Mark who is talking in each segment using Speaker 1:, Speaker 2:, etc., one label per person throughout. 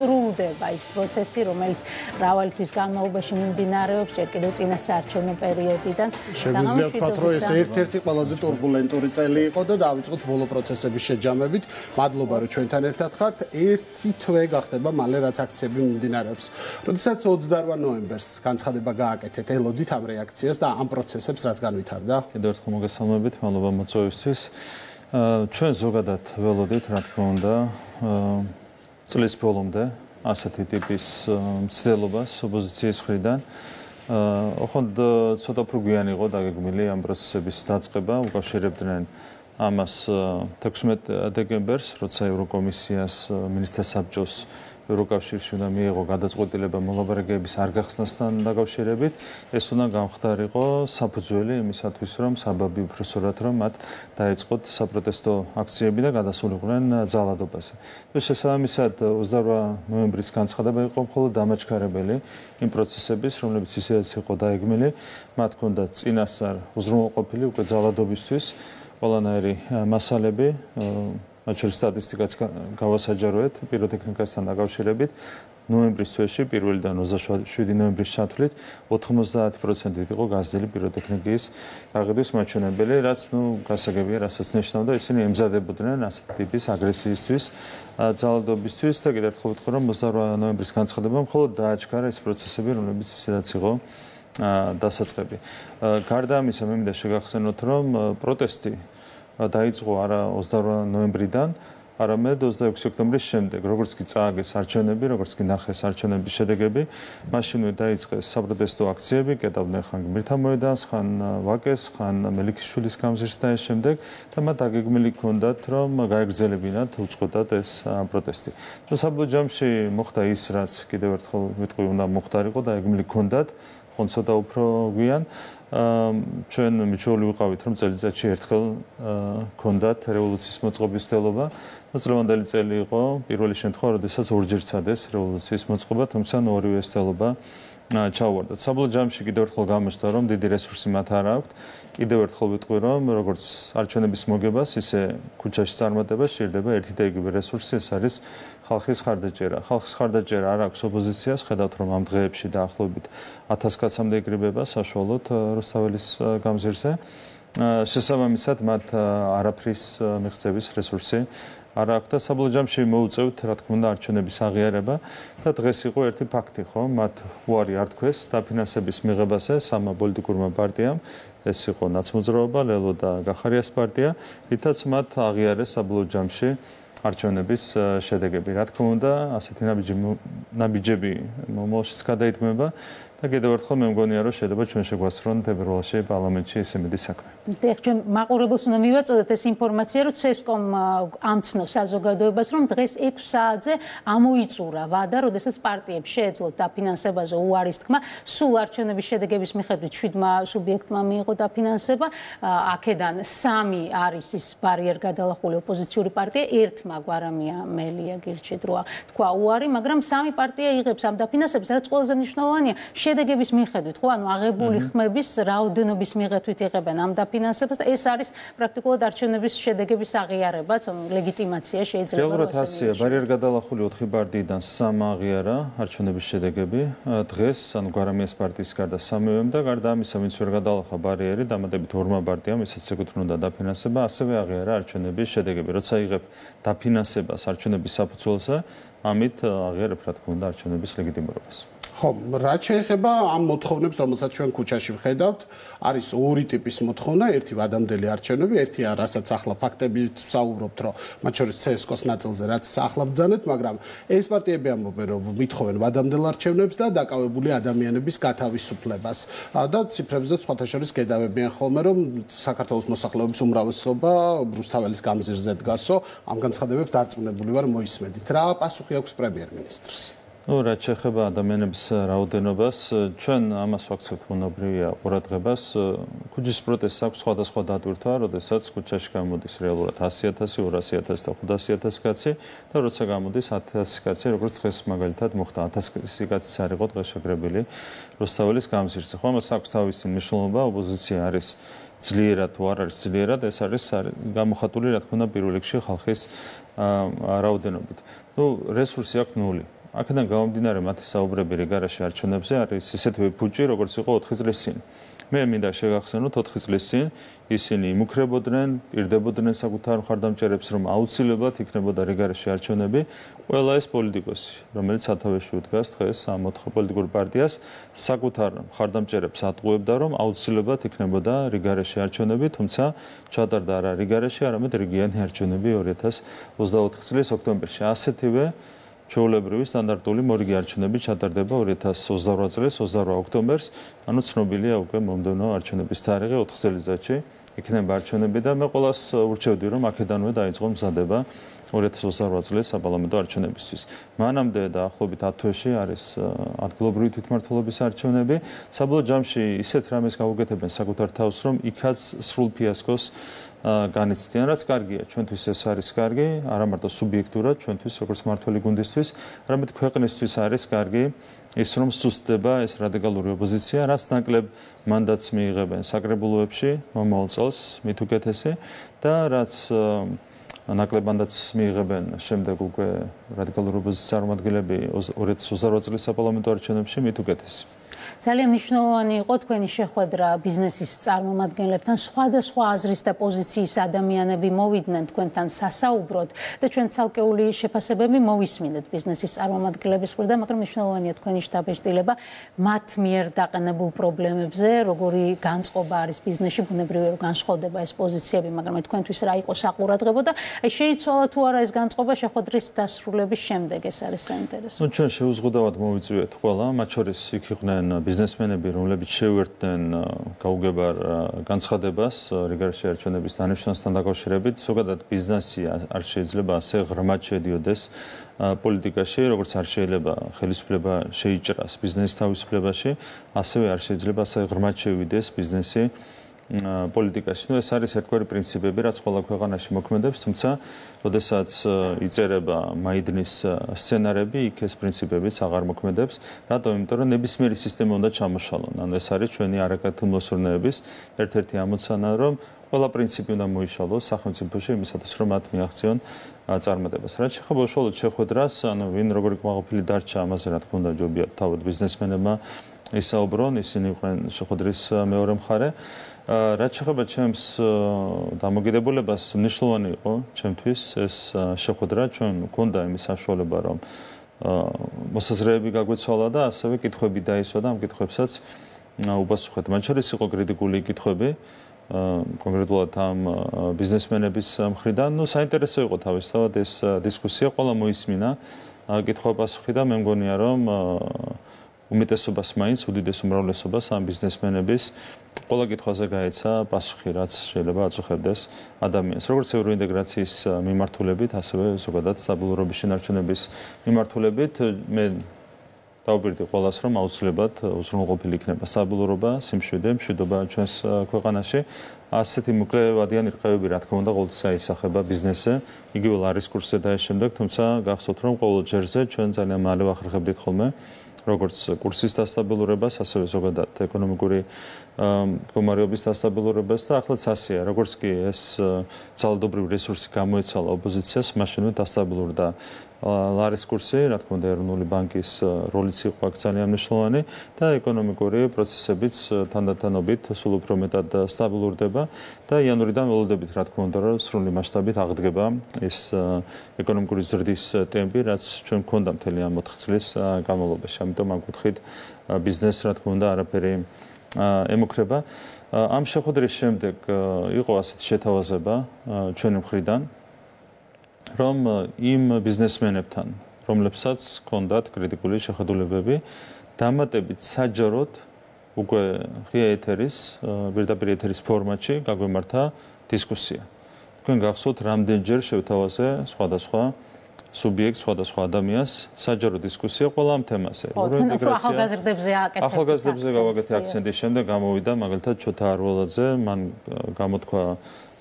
Speaker 1: სრულდება ის პროცესი, რომელიც მრავალი თვის განმავლობაში მიმდინარეობს, ჯერ კიდევ წინა საარჩევნო პერიოდიდან.
Speaker 2: შეგვიძლია ვთქვათ, რომ ეს ერთ-ერთი ყველაზე турბულენტური წელი იყო და დავიწყოთ ბოლო პროცესების შეჯამებით. მადლობა, რომ ჩვენთან ერთად ხართ. ერთი თვე გახდება მალე, რაც აქციები მიმდინარეობს. როდესაც 28 ნოემბერს განცხადება გააკეთეთ, ელოდით ამ რეაქციას და ამ პროცესებს რაც განვითარდა.
Speaker 3: კიდევ ერთხელ მოგესალმებით, მადლობა მოწვევისთვის. ჩვენ ზოგადად ველოდით, რა თქმა უნდა, წლის ბოლომდე ასეთი ტიპის მცდელობას ოპოზიციის მხრიდან. ოღონდ ცოტა უფრო გვიანი იყო დაგეგმილი ამ პროცესების დაწყება, უკავშირებდნენ ამას 16 დეკემბერს, როცა ევროკომისიას მინისტრთა საბჭოს ევროკავშირში უნდა მიიღო გადაწყვეტილება მოლაპარაკებების არ გახსნასთან დაკავშირებით, ეს უნდა გამხდარიყო საფუძველი იმისათვის, რომ საბაბი უფროსურად რომ მათ დაეწყოთ საპროტესტო აქციები და გადასულიყვნენ ძალადობაზე. შესაბამისად 28 ნოემბრის განცხადება იყო მხოლოდ დამაჩქარებელი იმ პროცესების, რომლებიც ისედაც იყო დაეგმილი, მათ ჰქონდათ წინასწარ უზრუნველყოფილი უკვე ძალადობისთვის ყველანაირი მასალები, მათ შორის სტატისტიკაც გავასაჯაროეთ პიროტექნიკასთან დაკავშირებით. ნოემბრის თვეში, 1-დან 27 ნოემბრის ჩათვლით 90% იყო გაზრდილი პიროტექნიკის გაყიდვის მაჩვენებელი, რაც გასაგებია, რასაც ნიშნავდა, ისინი ემზადებოდნენ ასეთი ტიპის აგრესიისთვის, ძალადობისთვის და კიდევ ერთხელ ვიტყვი, რომ 28 ნოემბრის განცხადებამ მხოლოდ დააჩქარა ეს პროცესები, რომლებიც ისედაც იყო დასაწყები. გარდა ამისა, მე მინდა შეგახსენოთ, რომ პროტესტი დაიწყო არა 28 ნოემბრიდან, არამედ 26 ოქტომბრის შემდეგ, როგორც კი წააგეს არჩევნები, როგორც კი ნახეს არჩევნების შედეგები, მაშინვე დაიწყეს საპროტესტო აქციები, კეტავდნენ ხან გმირთა მოედანს, ხან ვაკეს, ხან მელიქიშვილის გამზირს და ეს შემდეგ და მათ დაგეგმილი ჰქონდათ, რომ გაეგრძელებინათ უწყოდათ ეს პროტესტი. საბოლოო ჯამში მოხდა ის, რაც კიდევ ერთხელ ვიტყვი, უნდა მოხდარიყო და დაგეგმილი ჰქონდათ, ხონ ცოტა უფრო გვიან. ჩვენ მიჩვეული ვიყავით, რომ წელიწადში ერთხელ ჰქონდათ რევოლუციის მოწყობის ცდელობა. მოწლევანდელი წელი იყო პირველი შემთხვევა, როდესაც ორჯერ ცადეს რევოლუციის მოწყობა, თუმცა ორივე ცდელობა ჩაუვარდათ. საბოლოო ჯამში კიდევ ერთხელ გამოჩნდა, რომ დიდი რესურსი მათ არ აქვთ. კიდევ ერთხელ ვიტყვი, რომ როგორც არჩევნების მოგებას, ისე ქუჩაში წარმატებას სჭირდება ერთი და იგივე რესურსი, ეს არის ხალხის ხარდაჭერა. ხალხის ხარდაჭერა არ აქვს ოპოზიციას, ხედავთ, რომ ამ დღეებში დაახლოებით 1000 კაცამდე იკრიბება საშუალოდ რუსთაველის გამზირზე. შესაბამისად, მათ არაფრის მიღწევის რესურსი არ აქვს და საბოლოო ჯამში მოუწევთ, რა თქმა უნდა, არჩევნების აღიარება და დღეს იყო ერთი ფაქტი, ხო? მათ უარი არ თქვეს დაფინანსების მიღებაზე სამმა პოლიტიკურმა პარტიამ, ეს იყო ნაცმოძრაობა, ლელო და გახარიას პარტია, რითაც მათ აღიარეს საბოლოო ჯამში არჩევნების შედეგები. რა თქმა უნდა, ასეთი ნაბიჯები მომავალშიც გადაიდგმება და კიდევ ერთხელ მე მგონია, რომ შეიძლება ჩვენ შეგვასწრონ ფებრუარში პარლამენტში ეს იმედი საქმე.
Speaker 1: ჩვენ მაყურებელს უნდა მივაწოდოთ ეს ინფორმაცია, რომ CSCOM ამცნო საზოგადოებას, რომ დღეს 6 საათზე ამოიწურა ვადა, როდესაც პარტიებს შეეძლოთ დაფინანსებაზე უარის თქმა, სულ არჩევნების შედეგების მიხედვით 7 სუბიექტმა მიიღო დაფინანსება, აქედან 3 არის ის ბარიერ გადალახული ოპოზიციური პარტია, ერთმა გვარამია მელია გირჩედროა თქვა უარი, მაგრამ 3 პარტია იღებს ამ დაფინანსებას, რაც ყველაზე მნიშვნელოვანია. შედეგების მიხედვით, ხო, ანუ აღებული ხმების რაოდენობის მიხედვით იღებენ ამ დაფინანსებას და ეს არის პრაქტიკულად არჩევნების შედეგების აღიარებაც, ანუ ლეგიტიმაცია შეიძლება
Speaker 3: რეალურად ასეა, ბარიერ გადალახული 4 პარტიიდან 3 აღიარა არჩევნების შედეგები. დღეს, ანუ გვარამიას პარტიის გარდა 3-ვემ და გარდა ამისა, ვინც ვერ გადალახა ბარიერი, დამატებით 2 პარტიამ, ესაც ეკუთვნოდა დაფინანსება, ასევე აღიარა არჩევნების შედეგები. როცა იღებ დაფინანსებას არჩევნების საფუძველზე, ამით აღიარებ, რა თქმა უნდა, არჩევნების ლეგიტიმურობას.
Speaker 2: ხო, რაც შეეხება ამ მოთხოვნებს, რომელსაც ჩვენ ქუჩაში ვხედავთ, არის ორი ტიპის მოთხოვნა, ერთი ვადამდელი არჩევნები, ერთია, რასაც ახლა ფაქტებით ვსაუბრობთ, რომ მათ შორის CSCOS ნაწილზე რაც ახლა ბრძანეთ, მაგრამ ეს პარტიები ამბობენ, რომ მithხოვენ ვადამდელ არჩევნებს და დაკავებული ადამიანების გათავისუფლებას. და ციფრებზეც სხვათა შორის გადავებიან ხოლმე, რომ საქართველოს მოსახლეობის უმრავლესობა რუსთაველის გამზირზე დგასო, ამ განცხადებებს დარწმუნებული ვარ მოისმენთ. რა პასუხი აქვს პრემიერ-მინისტრს?
Speaker 3: რაც შეეხება ადამიანების რაოდენობას, ჩვენ ამას ვაქცევთ ბუნებრივია ყურადღებას. ქუჩის პროტესტს აქვს სხვადასხვა დატვირთვა, როდესაც ქუჩაში გამოდის რეალურად 100,000, 200,000 და 500,000 კაცი და როცა გამოდის 10,000 კაცი, როგორც დღეს მაგალითად მოხდა 1000 კაციც არ იყო დღეს შეგრებილი რუსთაველის გამზირზე. ხო, ამას აქვს თავისი მნიშვნელობა, ოპოზიცია არის ძლიერად თუ არ არის ძლიერად, ეს არის გამოხატული, რა თქმა უნდა, პირველ რიგში ხალხის რაოდენობით. რესურსი აქვს ნული. აქედან გამომდინარე მათი საუბრები რიგარაში არჩევნებზე არის ისეთივე ფუჭი, როგორც იყო 4 წლის წინ. მე მინდა შეგახსენოთ 4 წლის წინ ისინი იმუქრებოდნენ, პირდებოდნენ საკუთარ მხარდამჭერებს, რომ აუცილებლად იქნებოდა რიგარაში არჩევნები. ყველა ეს პოლიტიკოსი, რომელიც სათავეში უდგას დღეს ამ 4 პოლიტიკურ პარტიას, საკუთარ მხარდამჭერებს ატყუებდა, რომ აუცილებლად იქნებოდა რიგარაში არჩევნები, თუმცა ჩატარდა არა რიგარაში, არამედ რეგიონი არჩევნები 2024 წლის ოქტომბერში. ასეთივე ჩვეულებრივი სტანდარტული მორიგი არჩევნები ჩატარდება 2028 წლის 28 ოქტომბერს, ანუ ცნობილია უკვე მომდევნო არჩევნების თარიღი 4 წელიწადში იქნება არჩევნები და მე ყველას ურჩევდი, რომ აქედანვე დაიწყო მზადება 2028 წლის საპარლამენტო არჩევნებისთვის. მანამდე დაახლოებით 10 თვეში არის ადგილობრივი თვითმმართველობის არჩევნები. საბოლოო ჯამში ისეთ რამეს გაუგეთებენ საკუთარ თავს, რომ იქაც სრულ ფიასკოს განიცდიან, რაც კარგია. ჩვენთვის ეს არის კარგი, არა მარტო სუბიექტურად, ჩვენთვის როგორც მმართველი გუნდისთვის, არამედ ქვეყნისთვის არის კარგი ის, რომ სუსტდება ეს რადიკალური ოპოზიცია, რაც ნაკლებ მანდატს მიიღებენ საკრებულოებში მომავალ წელს, მით უკეთესი და რაც ნაკლებ მანდატს მიიღებენ შემდეგ უკვე რადიკალური ოპოზიციის წარმომადგენლები 2028 წლის საპარლამენტო არჩევნებში, მით უკეთესი.
Speaker 1: ძალიან მნიშვნელოვანი იყო თქვენი შეხვედრა ბიზნესის წარმომადგენლებთან, სხვადასხვა აზრის და პოზიციის ადამიანები მოვიდნენ თქვენთან სასაუბროდ და ჩვენ ცალკეული შეფასებები მოვისმინეთ ბიზნესის წარმომადგენლების მხრიდან, მაგრამ მნიშვნელოვანია თქვენი შთაბეჭდილება მათ მიერ დაყენებულ პრობლემებზე, როგორი განწყობა არის ბიზნესში, ბუნებრივია რომ განსხვავდება ეს პოზიციები, მაგრამ თქვენთვის რა იყო საყურადღებო და შეიცვალა თუ არა ეს განწყობა შეხვედრის დასრულების შემდეგ, ეს არის საინტერესო.
Speaker 3: ჩვენ შეუზღუდავად მოვიწვიეთ ყველა, მათ შორის იქ იყვნენ ბიზნესმენები, რომლებიც შეუერთდნენ გაუგებარ განცხადებას რიგარაში არჩევნების დანიშვნასთან დაკავშირებით, ზოგადად ბიზნესი არ შეიძლება ასე ღრმად შედიოდეს პოლიტიკაში, როგორც არ შეიძლება ხელისუფლება შეიჭრას ბიზნესის თავისუფლებაში, ასევე არ შეიძლება ასე ღრმად შევიდეს ბიზნესი პოლიტიკაში. ეს არის ერთგვარი პრინციპები, რაც ყველა ქვეყანაში მოქმედებს, თუმცა, როდესაც იწერება მაიდნის სცენარები, იქ ეს პრინციპებიც აღარ მოქმედებს. რატომ? იმიტომ რომ ნებისმიერი სისტემა უნდა ჩამოშალონ. ანუ ეს არის ჩვენი არაკეთილმოსურნეების ერთ-ერთი ამოცანა, რომ ყველა პრინციპი უნდა მოიშალოს სახელმწიფოში იმისათვის, რომ მათ მიაღწიონ წარმატებას. რაც შეეხება უშუალოდ შეხვედრას, ანუ ვინ როგორი კმაყოფილი დარჩა, ამაზე რა თქმა უნდა ჯობია თავად ბიზნესმენებმა ისაუბრონ, ისინი იყვნენ შეხვედრის მეორე მხარე. რაც შეეხება ჩემს დამოკიდებულებას, მნიშვნელოვანი იყო ჩემთვის ეს შეხვედრა, ჩვენ გვქონდა იმის საშუალება, რომ მოსაზრეები გაგვეცვალა და ასევე კითხვები დაისვა და ამ კითხვებსაც უპასუხეთ. მათ შორის იყო კრიტიკული კითხვები, კონკრეტულად ამ ბიზნესმენების მხრიდან. საინტერესო იყო თავისთავად ეს დისკუსია, ყველა მოისმინა კითხვა-პასუხი და მე მგონია, რომ უმეტესობას მაინც უდიდეს უმრავლესობას ამ ბიზნესმენების ყველა კითხვაზე გაეცა პასუხი, რაც შეიძლება აწუხებდეს ადამიანს. როგორც ევროინტეგრაციის მიმართულებით, ასევე ზოგადად სტაბილურობის შენარჩუნების მიმართულებით, მე დავუპირდი ყველას, რომ აუცილებლად უზრუნველყოფილი იქნება სტაბილურობა, სიმშვიდე, მშვიდობა ჩვენს ქვეყანაში. ასეთი მოკლევადიანი რყევები, რა თქმა უნდა, ყოველთვის აისახება ბიზნესზე, იგივე ლარის კურსზე და ამ შემდეგ, თუმცა გახსოვთ, რომ ყოველ ჯერზე ჩვენ ძალიან მალე ვახერხებდით ხოლმე როგორც კურსის დასტაბილურებას, ასევე ზოგადად ეკონომიკური მდგომარეობის დასტაბილურებას და ახლაც ასეა, როგორც კი ეს ძალადობრივი რესურსი გამოეცალა ოპოზიციას, მაშინვე დასტაბილურდა ლარის კურსი, რა თქმა უნდა, ეროვნული ბანკის როლიც იყო აქ ძალიან მნიშვნელოვანი და ეკონომიკური პროცესებიც თანდათანობით სულ უფრო მეტად სტაბილურდება და იანვრიდან ველოდებით, რა თქმა უნდა, რომ სრული მასშტაბით აღდგება ეს ეკონომიკური ზრდის ტემპი, რაც ჩვენ გვქონდა მთელი ამ 4 წლის განმავლობაში. ამიტომ ამ კუთხით ბიზნესს, რა თქმა უნდა, არაფერი ემუქრება. ამ შეხვედრის შემდეგ იყო ასეთი შეთავაზება ჩვენი მხრიდან, რომ იმ ბიზნესმენებთან, რომლებსაც ჰქონდათ კრიტიკული შეხედულებები, დამატებით საჯაროდ უკვე ღია ეთერის, პირდაპირ ეთერის ფორმატში გაგვემართა დისკუსია. თქვენ გახსოვთ, რამდენჯერ შევთავაზე სხვადასხვა სუბიექტს, სხვადასხვა ადამიანს საჯარო დისკუსია ყველა ამ თემაზე. ახალგაზრდებზე გავაკეთე აქცენტი, შემდეგ გამოვიდა მაგალითად ჩოთა არველაძე, მან გამოთქვა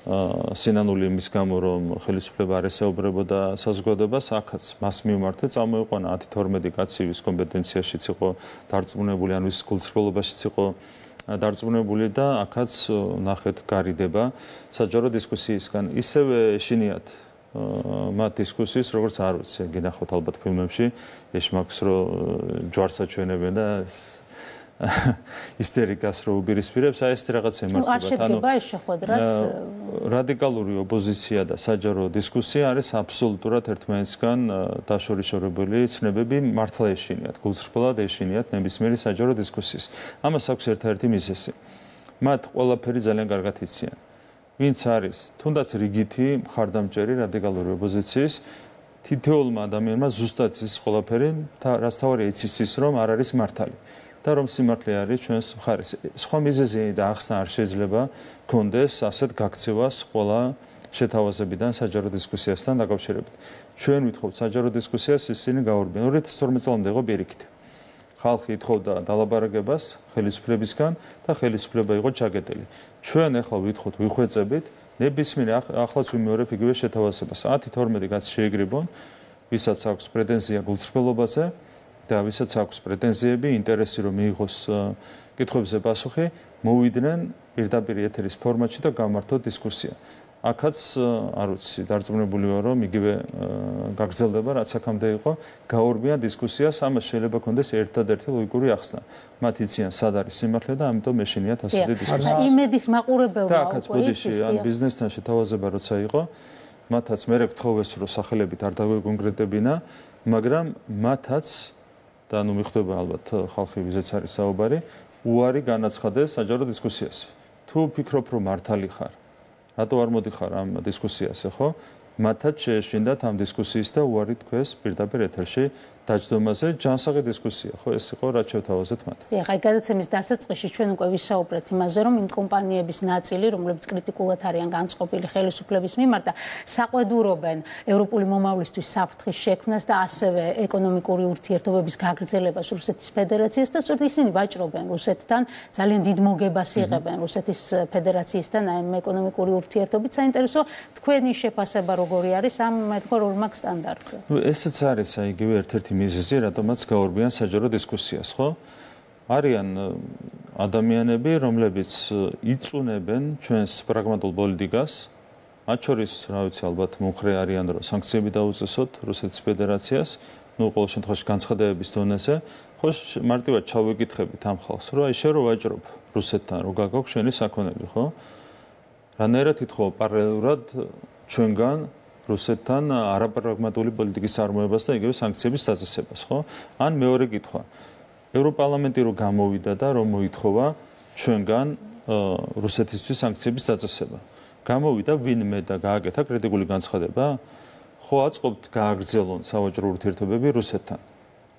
Speaker 3: სინანული იმის გამო, რომ ხელისუფლება არ ესაუბრებოდა საზოგადოებას, აქაც მას მიმართე წამოიყვანა 10-12 კაცი, ვის კომპეტენციაშიც იყო დარწმუნებული, ან ვის გულწრფელობაშიც იყო დარწმუნებული და აქაც ნახეთ გარიდება საჯარო დისკუსიისგან. ისევე ეშინიათ მათ დისკუსიის, როგორც არ ვიცი, გინახავთ ალბათ ფილმებში, ეშმაკს რო ჯვარს აჩვენებენ და ისტერიკას რო უპირისპირებს, აი ეს რაღაც ემართება.
Speaker 1: არ შედგება ეს შეხვედრაც.
Speaker 3: რადიკალური ოპოზიცია და საჯარო დისკუსია არის აბსოლუტურად ერთმანეთისგან დაშორიშორებული ცნებები, მართლა ეშინიათ, გულწრფელად ეშინიათ ნებისმიერი საჯარო დისკუსიის. ამას აქვს ერთადერთი მიზეზი. მათ ყველაფერი ძალიან კარგად იციან. ვინც არის თუნდაც რიგითი მხარდამჭერი რადიკალური ოპოზიციის, თითოეულმა ადამიანმა ზუსტად ის ყველაფერი, რაც თავი იცის ის, რომ არ არის მართალი. და რომ სიმართლე არის ჩვენს მხარეს. სხვა მიზეზი და ახსნა არ შეიძლება გქონდეს ასეთ გაქცევას ყველა შეთავაზებიდან საჯარო დისკუსიასთან დაკავშირებით. ჩვენ ვითხოვთ საჯარო დისკუსიას ისინი გაურბიან. 2012 წლამდე იყო პირიქით. ხალხი ითხოვდა დალაპარაკებას ხელისუფლებისგან და ხელისუფლება იყო ჩაგეტილი. ჩვენ ახლა ვითხოვთ ვიხვეწებით ნებისმიერ ახლაც ვიმეორებ იგივე შეთავაზებას. 10-12 კაცი შეიგრიბონ, ვისაც აქვს პრეტენზია გულწრფელობაზე და ვისაც აქვს პრეტენზიები, ინტერესი რომ მიიღოს კითხვებზე პასუხი, მოვიდნენ პირდაპირ ეთერის ფორმატში და გამართოთ დისკუსია. აქაც არ ვიცი, დარწმუნებული ვარ, რომ იგივე გაგრძელდება, რაც აქამდე იყო, გაურბიან დისკუსიას, ამას შეიძლება კონდეს ერთადერთი ლოგიკური ახსნა. მათ იციან, სად არის სიმართლე და ამიტომ ეშინიათ ასეთი დისკუსია.
Speaker 1: იმედის მაყურებელმა
Speaker 3: და აქაც ბოდიში, ან ბიზნესთან შეთავაზება როცა იყო, მათაც მე გთხოვეს, რომ სახელებით არ დაგვეკონკრეტებინა, მაგრამ მათაც და ნუ მიხვდება ალბათ ხალხი ვიზეც არის საუბარი, უარი განაცხადეს საჯარო დისკუსიას. თუ ფიქრობ, რომ მართალი ხარ, რატო არ მოდიხარ ამ დისკუსიაზე, ხო? მათაც შეეშინდათ ამ დისკუსიის და უარი თქვეს პირდაპირ ეთერში დაჯდომაზე, ჯანსაღი დისკუსია, ხო, ეს იყო რაც შევთავაზეთ მათ.
Speaker 1: დიახ, აი გადაცემის დასაწყისში ჩვენ უკვე ვისაუბრეთ იმაზე, რომ იმ კომპანიების ნაწილი, რომლებიც კრიტიკულად არიან განწყობილი ხელისუფლების მიმართ და საყვედურობენ ევროპული მომავლისთვის საფრთხის შექმნას და ასევე ეკონომიკური ურთიერთობების გაგრძელებას რუსეთის ფედერაციას და სწორედ ისინი ვაჭრობენ რუსეთთან, ძალიან დიდ მოგებას იღებენ რუსეთის ფედერაციისთან ამ ეკონომიკური ურთიერთობით. საინტერესო თქვენი შეფასება როგორი არის ამ მეთქო როლმაკ სტანდარტზე?
Speaker 3: ესეც არის აი იგივე ერთ-ერთი მიზეზი, რატომაც გაურბიან საჯარო დისკუსიას, ხო? არიან ადამიანები, რომლებიც იწუნებენ ჩვენს პრაგმატულ პოლიტიკას, მათ შორის, რა ვიცი, ალბათ მომხრე არიან, რომ სანქციები დაუწესოთ რუსეთის ფედერაციას, ნუ ყოველ შემთხვევაში განცხადებების დონეზე, ხო, მარტივად ჩავეკითხებით ამ ხალხს, რომ აი შენ რო ვაჭრობ რუსეთთან, რო გაგაქვს შენი საქონელი, ხო? რანაირად ითხოვ პარალელურად ჩვენგან რუსეთთან არაპრაგმატული პოლიტიკის არმოებას და იგივე სანქციების დაწესებას, ხო? ან მეორე კითხვა. ევროპარლამენტი რო გამოვიდა და რომ მოითხოვა ჩვენგან რუსეთისთვის სანქციების დაწესება. გამოვიდა ვინმე და გააკეთა კრიტიკული განცხადება, ხო აწყობთ გააგრძელონ სავაჭრო ურთიერთობები რუსეთთან.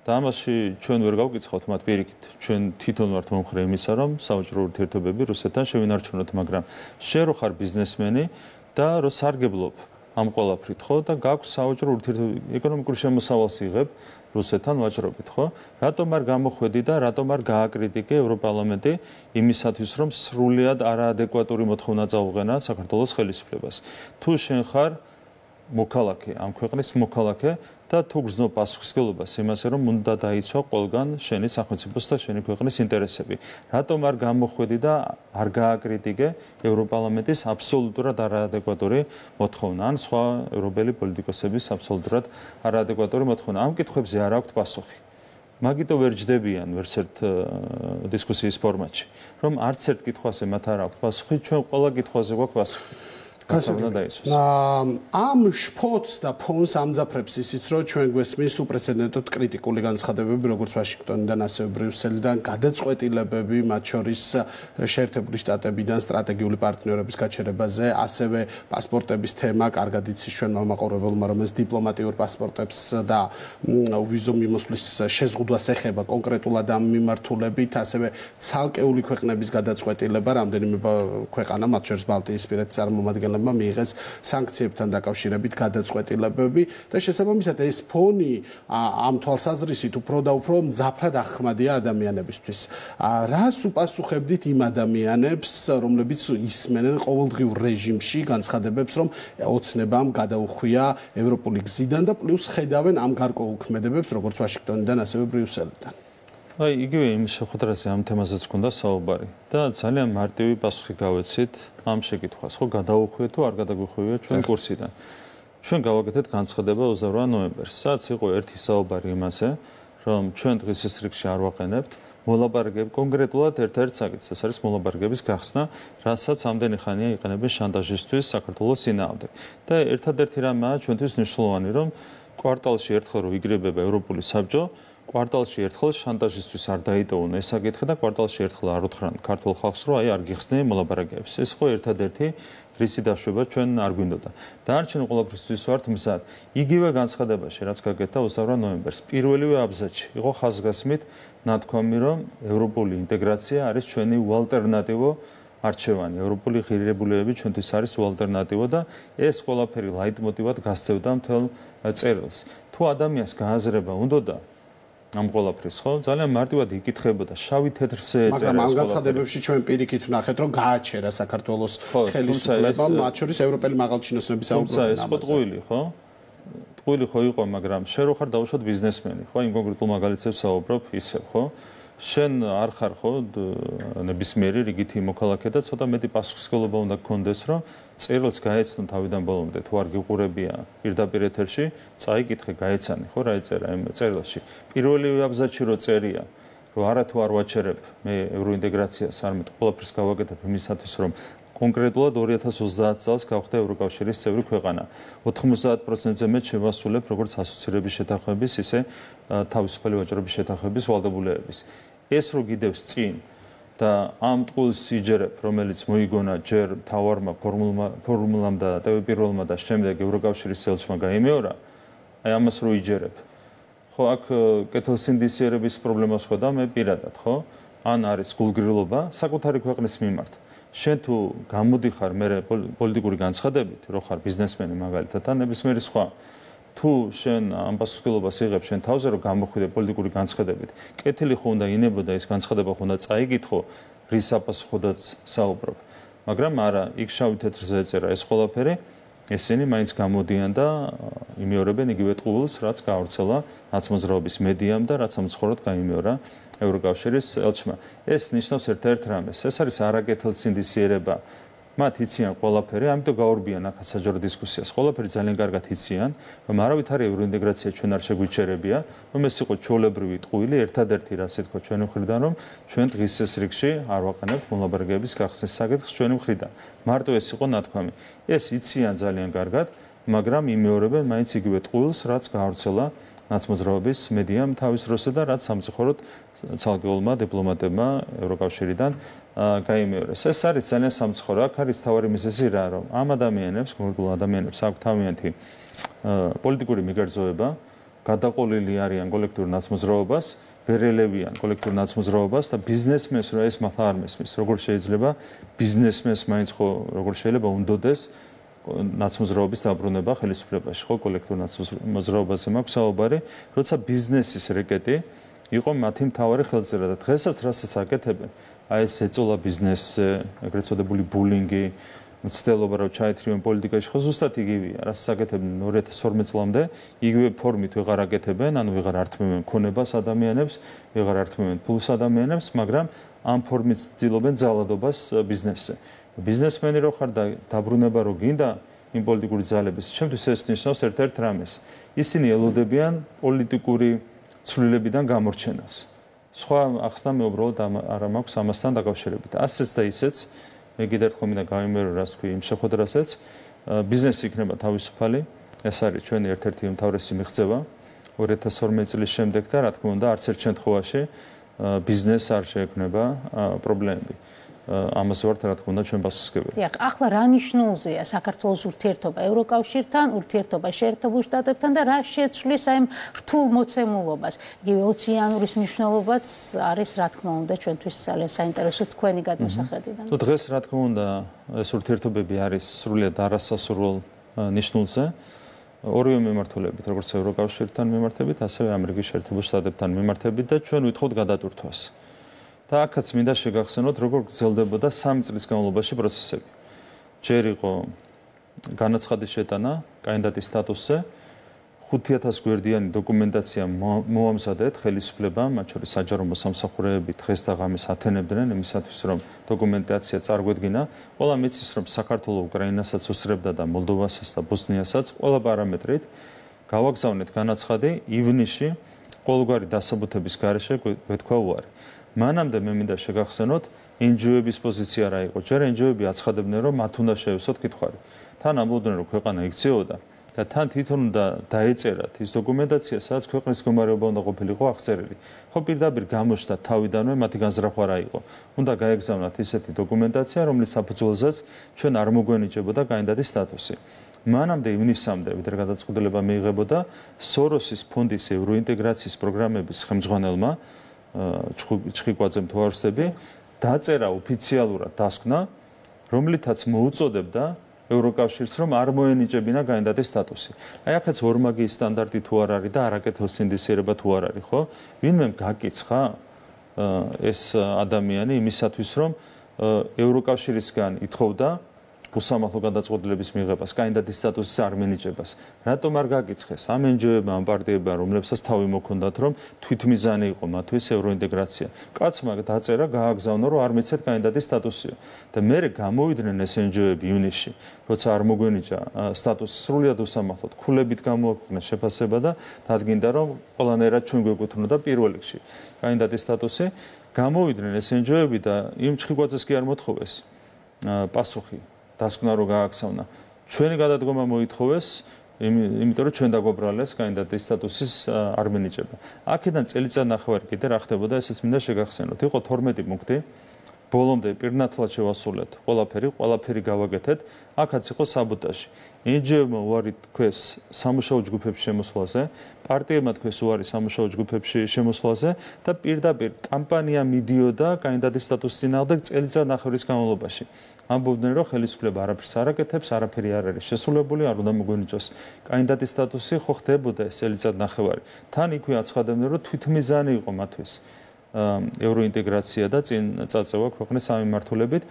Speaker 3: და ამაში ჩვენ ვერ გავკითხავთ მათ პირიქით. ჩვენ თვითონ ვართ მომხრე იმისა, რომ სავაჭრო ურთიერთობები რუსეთთან შევინარჩუნოთ, მაგრამ შენ რო ხარ ბიზნესმენი და რო სარგებლობ ამ ყველაფრით, ხო, და გაქვს სავაჭრო ურთიერთობები, ეკონომიკური შემოსავალს იღებ რუსეთთან ვაჭრობით, ხო? რატომ არ გამოხვედი და რატომ არ გააკრიტიკე ევროპარლამენტი იმისათვის, რომ სრულიად არაადეკვატური მოთხოვნა წაუყენა საქართველოს ხელისუფლებას? თუ შენ ხარ მოქალაქე, ამ ქვეყნის მოქალაქე და თუ გრძნობ პასუხისმგებლობას იმასე, რომ უნდა დაიცვა ყველგან შენი სახელმწიფოს და შენი ქვეყნის ინტერესები. რატომ არ გამოხვედი და არ გააკრიტიკე ევროპარლამენტის აბსოლუტურად არაადეკვატური მოთხოვნა, ან სხვა ევროპელი პოლიტიკოსების აბსოლუტურად არაადეკვატური მოთხოვნა? ამ კითხვებზე არ აქვთ პასუხი. მაგიტო ვერ ჯდებიან ვერცერთ დისკუსიის ფორმატში, რომ არც ერთ კითხვაზე მათ არ აქვთ პასუხი, ჩვენ ყველა კითხვაზე გვაქვს პასუხი.
Speaker 2: ამ შფოთს და ფონს ამძაფრებს ისიც, რომ ჩვენ გვესმის უპრეცედენტოდ კრიტიკული განცხადებები, როგორც ვაშინგტონიდან, ასევე ბრიუსელიდან, გადაწყვეტილებები, მათ შორის შეერთებული შტატებიდან სტრატეგიული პარტნიორების გაჩერებაზე, ასევე პასპორტების თემა, კარგად იცის ჩვენ მომაყურებელმა, რომელიც დიპლომატიურ პასპორტებს და ვიზო მიმოსვლის შეზღუდვას ეხება კონკრეტულად ამ მიმართულებით, ასევე ცალკეული ქვეყნების გადაწყვეტილება, რამდენიმე ქვეყანა, მათ შორის ბალტიისპირეთის წარმომადგენლები მიიღეს სანქციებთან დაკავშირებით გადაწყვეტილებები და შესაბამისად ეს ფონი ამ თვალსაზრისით უფრო და უფრო მძაფრად აღქმადია ადამიანებისთვის. რას უპასუხებდით იმ ადამიანებს, რომლებიც ისმენენ ყოველდღიურ რეჟიმში განცხადებებს, რომ ოცნებამ გადაუხვია ევროპული გზიდან და პლუს ხედავენ ამ გარკვეულ ქმედებებს, როგორც ვაშინგტონიდან, ასევე ბრიუსელიდან?
Speaker 3: აი, იგივე იმ შეხვედრაზე ამ თემაზეც გქონდა საუბარი და ძალიან მარტივი პასუხი გავეცით ამ შეკითხვას, ხო, გადაუხვიეთ თუ არ გადაგვიხვიეთ ჩვენ კურსიდან. ჩვენ გავაკეთეთ განცხადება 28 ნოემბერს, სადაც იყო ერთი საუბარი იმაზე, რომ ჩვენ დღის ეს რიგში არ ვაყენებთ მოლაპარაკებები კონკრეტულად ერთ-ერთ საკითხს, ეს არის მოლაპარაკების გახსნა, რასაც ამდენი ხანია იყენებენ შანტაჟისთვის საქართველოს წინააღმდეგ. და ერთადერთი რამაა ჩვენთვის მნიშვნელოვანი, რომ კვარტალში ერთხელ რო იგრებება ევროპული საბჭო, კვარტალში ერთხელ შანტაჟისთვის არ დაიტოვონ ეს საკითხი და კვარტალში ერთხელ არ უთხრან ქართულ ხალხს, რომ აი არ გიხსნიან მოლაპარაკებებს. ეს ხო ერთადერთი რისი დაშვება ჩვენ არ გვინდოდა. დანარჩენი ყველაფრისთვის ვართ მზად. იგივე განცხადებაში, რაც გაკეთდა 28 ნოემბერს, პირველივე აბზაცში იყო ხაზგასმით ნათქვამი, რომ ევროპული ინტეგრაცია არის ჩვენი უალტერნატივო არჩევანი. ევროპული ღირებულებები ჩვენთვის არის უალტერნატივო და ეს ყველაფერი ლაიტმოტივად გასდევდა მთელ წერილს. თუ ადამიანს გააზრება უნდოდა ამ ყველაფრის, ხო? ძალიან მარტივად იკითხებოდა, შავი თეთრზე ეწერა.
Speaker 2: მაგრამ ამ განცხადებებში ჩვენ პირიქით ვნახეთ, რომ გააჩერა საქართველოს ხელისუფლებამ, მათ შორის ევროპელი მაღალჩინოსნების საუბრობენ ამაზე.
Speaker 3: ეს ტყუილი, ხო? ტყუილი ხო იყო, მაგრამ შენ რო ხარ დაუშვათ ბიზნესმენი, ხო? იმ კონკრეტულ მაგალითებს საუბრობ ისევ, ხო? შენ არ ხარ ხო ნებისმიერი რიგითი მოქალაქე და ცოტა მეტი პასუხისმგებლობა უნდა გქონდეს, რომ წერილს გაეცნო თავიდან ბოლომდე, თუ არ გიყურებია პირდაპირ ეთერში, წაიკითხე, გაეცანი, ხო, რა ეწერა იმ წერილში. პირველივე აბზაცში რო წერია, რომ არა თუ არ ვაჩერებ მე ევროინტეგრაციას, არამედ ყველაფერს გავაკეთებ იმისათვის, რომ კონკრეტულად 2030 წელს გავხდე ევროკავშირის წევრი ქვეყანა. 90%-ზე მეტ შევასრულებ როგორც ასოცირების შეთანხმების, ისე თავისუფალი ვაჭრობის შეთანხმების ვალდებულებების. ეს რო გიდევს წინ და ამ ტყუილს იჯერებ, რომელიც მოიგონა ჯერ მთავარმა ფორმულამ და პირველმა და შემდეგ ევროკავშირის ელჩმა გაიმეორა, აი ამას რო იჯერებ. ხო, აქ კეთილსინდისიერების პრობლემას ხვდა მე პირადად, ხო? ან არის გულგრილობა საკუთარი ქვეყნის მიმართ. შენ თუ გამოდიხარ მე პოლიტიკური განცხადებით, რო ხარ ბიზნესმენი მაგალითად, ან ნებისმიერი სხვა, თუ შენ ამ პასუხისმგებლობას იღებ შენ თავზე, რომ გამოხვიდე პოლიტიკური განცხადებით, კეთილი ხო უნდა ინებოდა ეს განცხადება ხო უნდა წაიკითხო, რის საპასუხოდაც საუბრობ. მაგრამ არა, იქ შავი თეთრზე ეწერა ეს ყველაფერი, ესენი მაინც გამოდიან და იმეორებენ იგივე ტყუილს, რაც გაავრცელა ნაცმოძრაობის მედიამ და რაც ამცხოვრად გაიმეორა ევროკავშირის ელჩმა. ეს ნიშნავს ერთ-ერთ რამეს. ეს არის არაკეთილსინდისიერება. მათ იციან ყველაფერი, ამიტომ გაურბიან აქ საჯარო დისკუსიას. ყველაფერი ძალიან კარგად იციან, რომ არავითარი ევროინტეგრაცია ჩვენ არ შეგვიჩერებია, რომ ეს იყო ჩვეულებრივი ტყუილი, ერთადერთი რაც ეთქვა ჩვენი მხრიდან, რომ ჩვენ დღის ეს რიგში არ ვაყენებთ მოლაპარაკებების გახსნის საკითხს ჩვენი მხრიდან. მარტო ეს იყო ნათქვამი. ეს იციან ძალიან კარგად, მაგრამ იმეორებენ მაინც იგივე ტყუილს, რაც გაავრცელა ნაცმოძრაობის მედიამ თავის დროზე და რაც სამწუხაროდ ცალკეულმა დიპლომატებმა ევროკავშირიდან გაიმეორეს. ეს არის ძალიან სამწუხარო. აქ არის თავარი მიზეზი რა, რომ ამ ადამიანებს, კონკრეტულ ადამიანებს აქვთ თავიანთი პოლიტიკური მიგერძოება, გადაყოლილი არიან კოლექტიურ ნაცმოძრაობას, ვერ ელევიან კოლექტიურ ნაცმოძრაობას და ბიზნესმენს რა ეს მართლა არ მესმის. როგორ შეიძლება ბიზნესმენს მაინც ხო როგორ შეიძლება უნდოდეს ნაცმოძრაობის დაბრუნება ხელისუფლებაში, ხო კოლექტიურ ნაცმოძრაობაზე მაქვს საუბარი, როცა ბიზნესის რეკეტი იყო მათი მთავარი ხელწერა და დღესაც რასაც აკეთებენ, აი ეს ეწოლა ბიზნესზე, ეგრეთ წოდებული ბულინგი, მცდელობა რომ ჩაეთრიონ პოლიტიკაში, ხო ზუსტად იგივეა, რასაც აკეთებენ 2012 წლამდე, იგივე ფორმით ვეღარ აკეთებენ, ანუ ვეღარ ართმევენ ქონებას ადამიანებს, ვეღარ ართმევენ ფულს ადამიანებს, მაგრამ ამ ფორმით ცდილობენ ძალადობას ბიზნესზე. ბიზნესმენი რო ხარ და დაბრუნება რო გინდა იმ პოლიტიკური ძალების, ჩემთვის ეს ნიშნავს ერთ-ერთ რამეს. ისინი ელოდებიან პოლიტიკური ცვლილებიდან გამორჩენას. სხვა ახსნა მე უბრალოდ არ მაქვს ამასთან დაკავშირებით. ასეც და ისეც მე კიდევ ერთხელ მინდა გავიმეორო, რას თქვი იმ შეხვედრასაც, ბიზნესი იქნება თავისუფალი, ეს არის ჩვენი ერთ-ერთი უმთავრესი მიღწევა 2012 წლის შემდეგ და რა თქმა უნდა არც ერთ შემთხვევაში ბიზნესს არ შეექმნება პრობლემები. ამაზე ვართ რა თქმა უნდა ჩვენ პასუხისმგებელი.
Speaker 1: დიახ, ახლა რა ნიშნულზეა საქართველოს ურთიერთობა ევროკავშირთან, ურთიერთობა შეერთებულ შტატებთან და რა შეცვლის აი რთულ მოცემულობას. იგივე ოციანურის მნიშვნელობაც არის რა თქმა უნდა ჩვენთვის ძალიან საინტერესო თქვენი გადმოსახედიდან.
Speaker 3: თუ დღეს რა თქმა უნდა ეს ურთიერთობები არის სრულიად არასასურველ ნიშნულზე. ორივე მიმართულებით, როგორც ევროკავშირთან მიმართებით, ასევე ამერიკის შეერთებულ შტატებთან მიმართებით და ჩვენ ვითხოვთ გადატვირთვას. და აქაც მინდა შეგახსენოთ, როგორ გრძელდებოდა 3 წლის განმავლობაში პროცესები. ჯერ იყო განაცხადის შეტანა კანდიდატის სტატუსზე, 5000 გვერდიანი დოკუმენტაცია მოამზადეთ ხელისუფლებამ, მათ შორის საჯარო მოსამსახურეები დღეს და ღამეს ათენებდნენ იმისათვის, რომ დოკუმენტაცია წარგვედგინა. ყველა მიცის, რომ საქართველოს უკრაინასაც უსწრებდა და მოლდოვასაც და ბოსნიასაც ყველა პარამეტრით გავაგზავნეთ განაცხადი ივნისში ყოველგვარი დასაბუთების გარეშე გვეთქვა უარი. მანამდე მე მინდა შეგახსენოთ NGO-ების პოზიცია რა იყო. ჯერ NGO-ები აცხადებდნენ, რომ მათ უნდა შეევსოთ კითხვარი. თან ამბობდნენ, რომ ქვეყანა იქცეოდა და თან თვითონ უნდა დაეწერათ ის დოკუმენტაცია, სადაც ქვეყნის მდგომარეობა უნდა ყოფილიყო აღწერილი. ხო პირდაპირ გამოჩნდა თავიდანვე მათი განზრახვა რა იყო. უნდა გაეგზავნათ ისეთი დოკუმენტაცია, რომლის საფუძველზეც ჩვენ არ მოგვენიჭებოდა კანდიდატის სტატუსი. მანამდე ივნისამდე ვიდრე გადაწყვეტილება მიიღებოდა სოროსის ფონდის ევროინტეგრაციის პროგრამების ხელმძღვანელმა ჩხიკვაძემ თუ არ ვცდები, დაწერა ოფიციალურად დასკვნა, რომლითაც მოუწოდებდა ევროკავშირს, რომ არ მოენიჭებინა კანდიდატის სტატუსი. აი აქაც ორმაგი სტანდარტი თუ არ არის და არაკეთილ სინდისიერება თუ არ არის, ხო? ვინმე გაკიცხა ეს ადამიანი იმისათვის, რომ ევროკავშირისგან ითხოვდა უსამართლო გადაწყვეტილების მიღებას, კანდიდატის სტატუსის არ მინიჭებას. რატომ არ გაკიცხეს? ამ NGO-ებმა, ამ პარტიებმა, რომლებსაც თავი მოქონდათ, რომ თვითმიზანი იყო მათთვის ევროინტეგრაცია. კაცმა დაწერა, გააგზავნა, რომ არ მიცეთ კანდიდატის სტატუსიო. და მერე გამოვიდნენ ეს NGO-ები ივნისში, როცა არ მოგვენიჭა სტატუსი სრულიად უსამართლოდ, ქულებით გამოაქვეყნეს შეფასება და დადგინდა, რომ ყველანაირად ჩვენ გვეკუთვნოდა პირველ რიგში კანდიდატის სტატუსი. გამოვიდნენ ეს NGO-ები და იმ ჩხიკვაძეს კი არ მოთხოვეს პასუხი. დასკვნა რო გააგზავნა. ჩვენი გადადგომა მოითხოვეს, იმიტომ რომ ჩვენ დაგვაბრალეს კანდიდატის სტატუსის არ მინიჭება. აქედან წელიწად ნახევარი კიდე რა ხდებოდა, ესეც მინდა შეგახსენოთ. იყო 12 პუნქტი. ბოლომდე პირნათლად შევასრულეთ ყველაფერი გავაკეთეთ. აქაც იყო საბოტაჟი. NGO-მა უარი თქვეს სამუშაო ჯგუფებში შემოსვლაზე, პარტიებმა თქვეს უარი სამუშაო ჯგუფებში შემოსვლაზე და პირდაპირ კამპანია მიდიოდა კანდიდატის სტატუსის წინააღმდეგ წელიწად ნახევრის განმავლობაში. ამბობდნენ, რომ ხელისუფლება არაფერს არ აკეთებს, არაფერი არ არის შესრულებული, არ უნდა მოგვენიჭოს კანდიდატის სტატუსი, ხო ხდებოდა ეს წელიწად ნახევარი. თან იქვე აცხადებდნენ, რომ თვითმიზანი იყო მათთვის ევროინტეგრაცია და წინ წაწევა ქვეყნის სამმართველობით.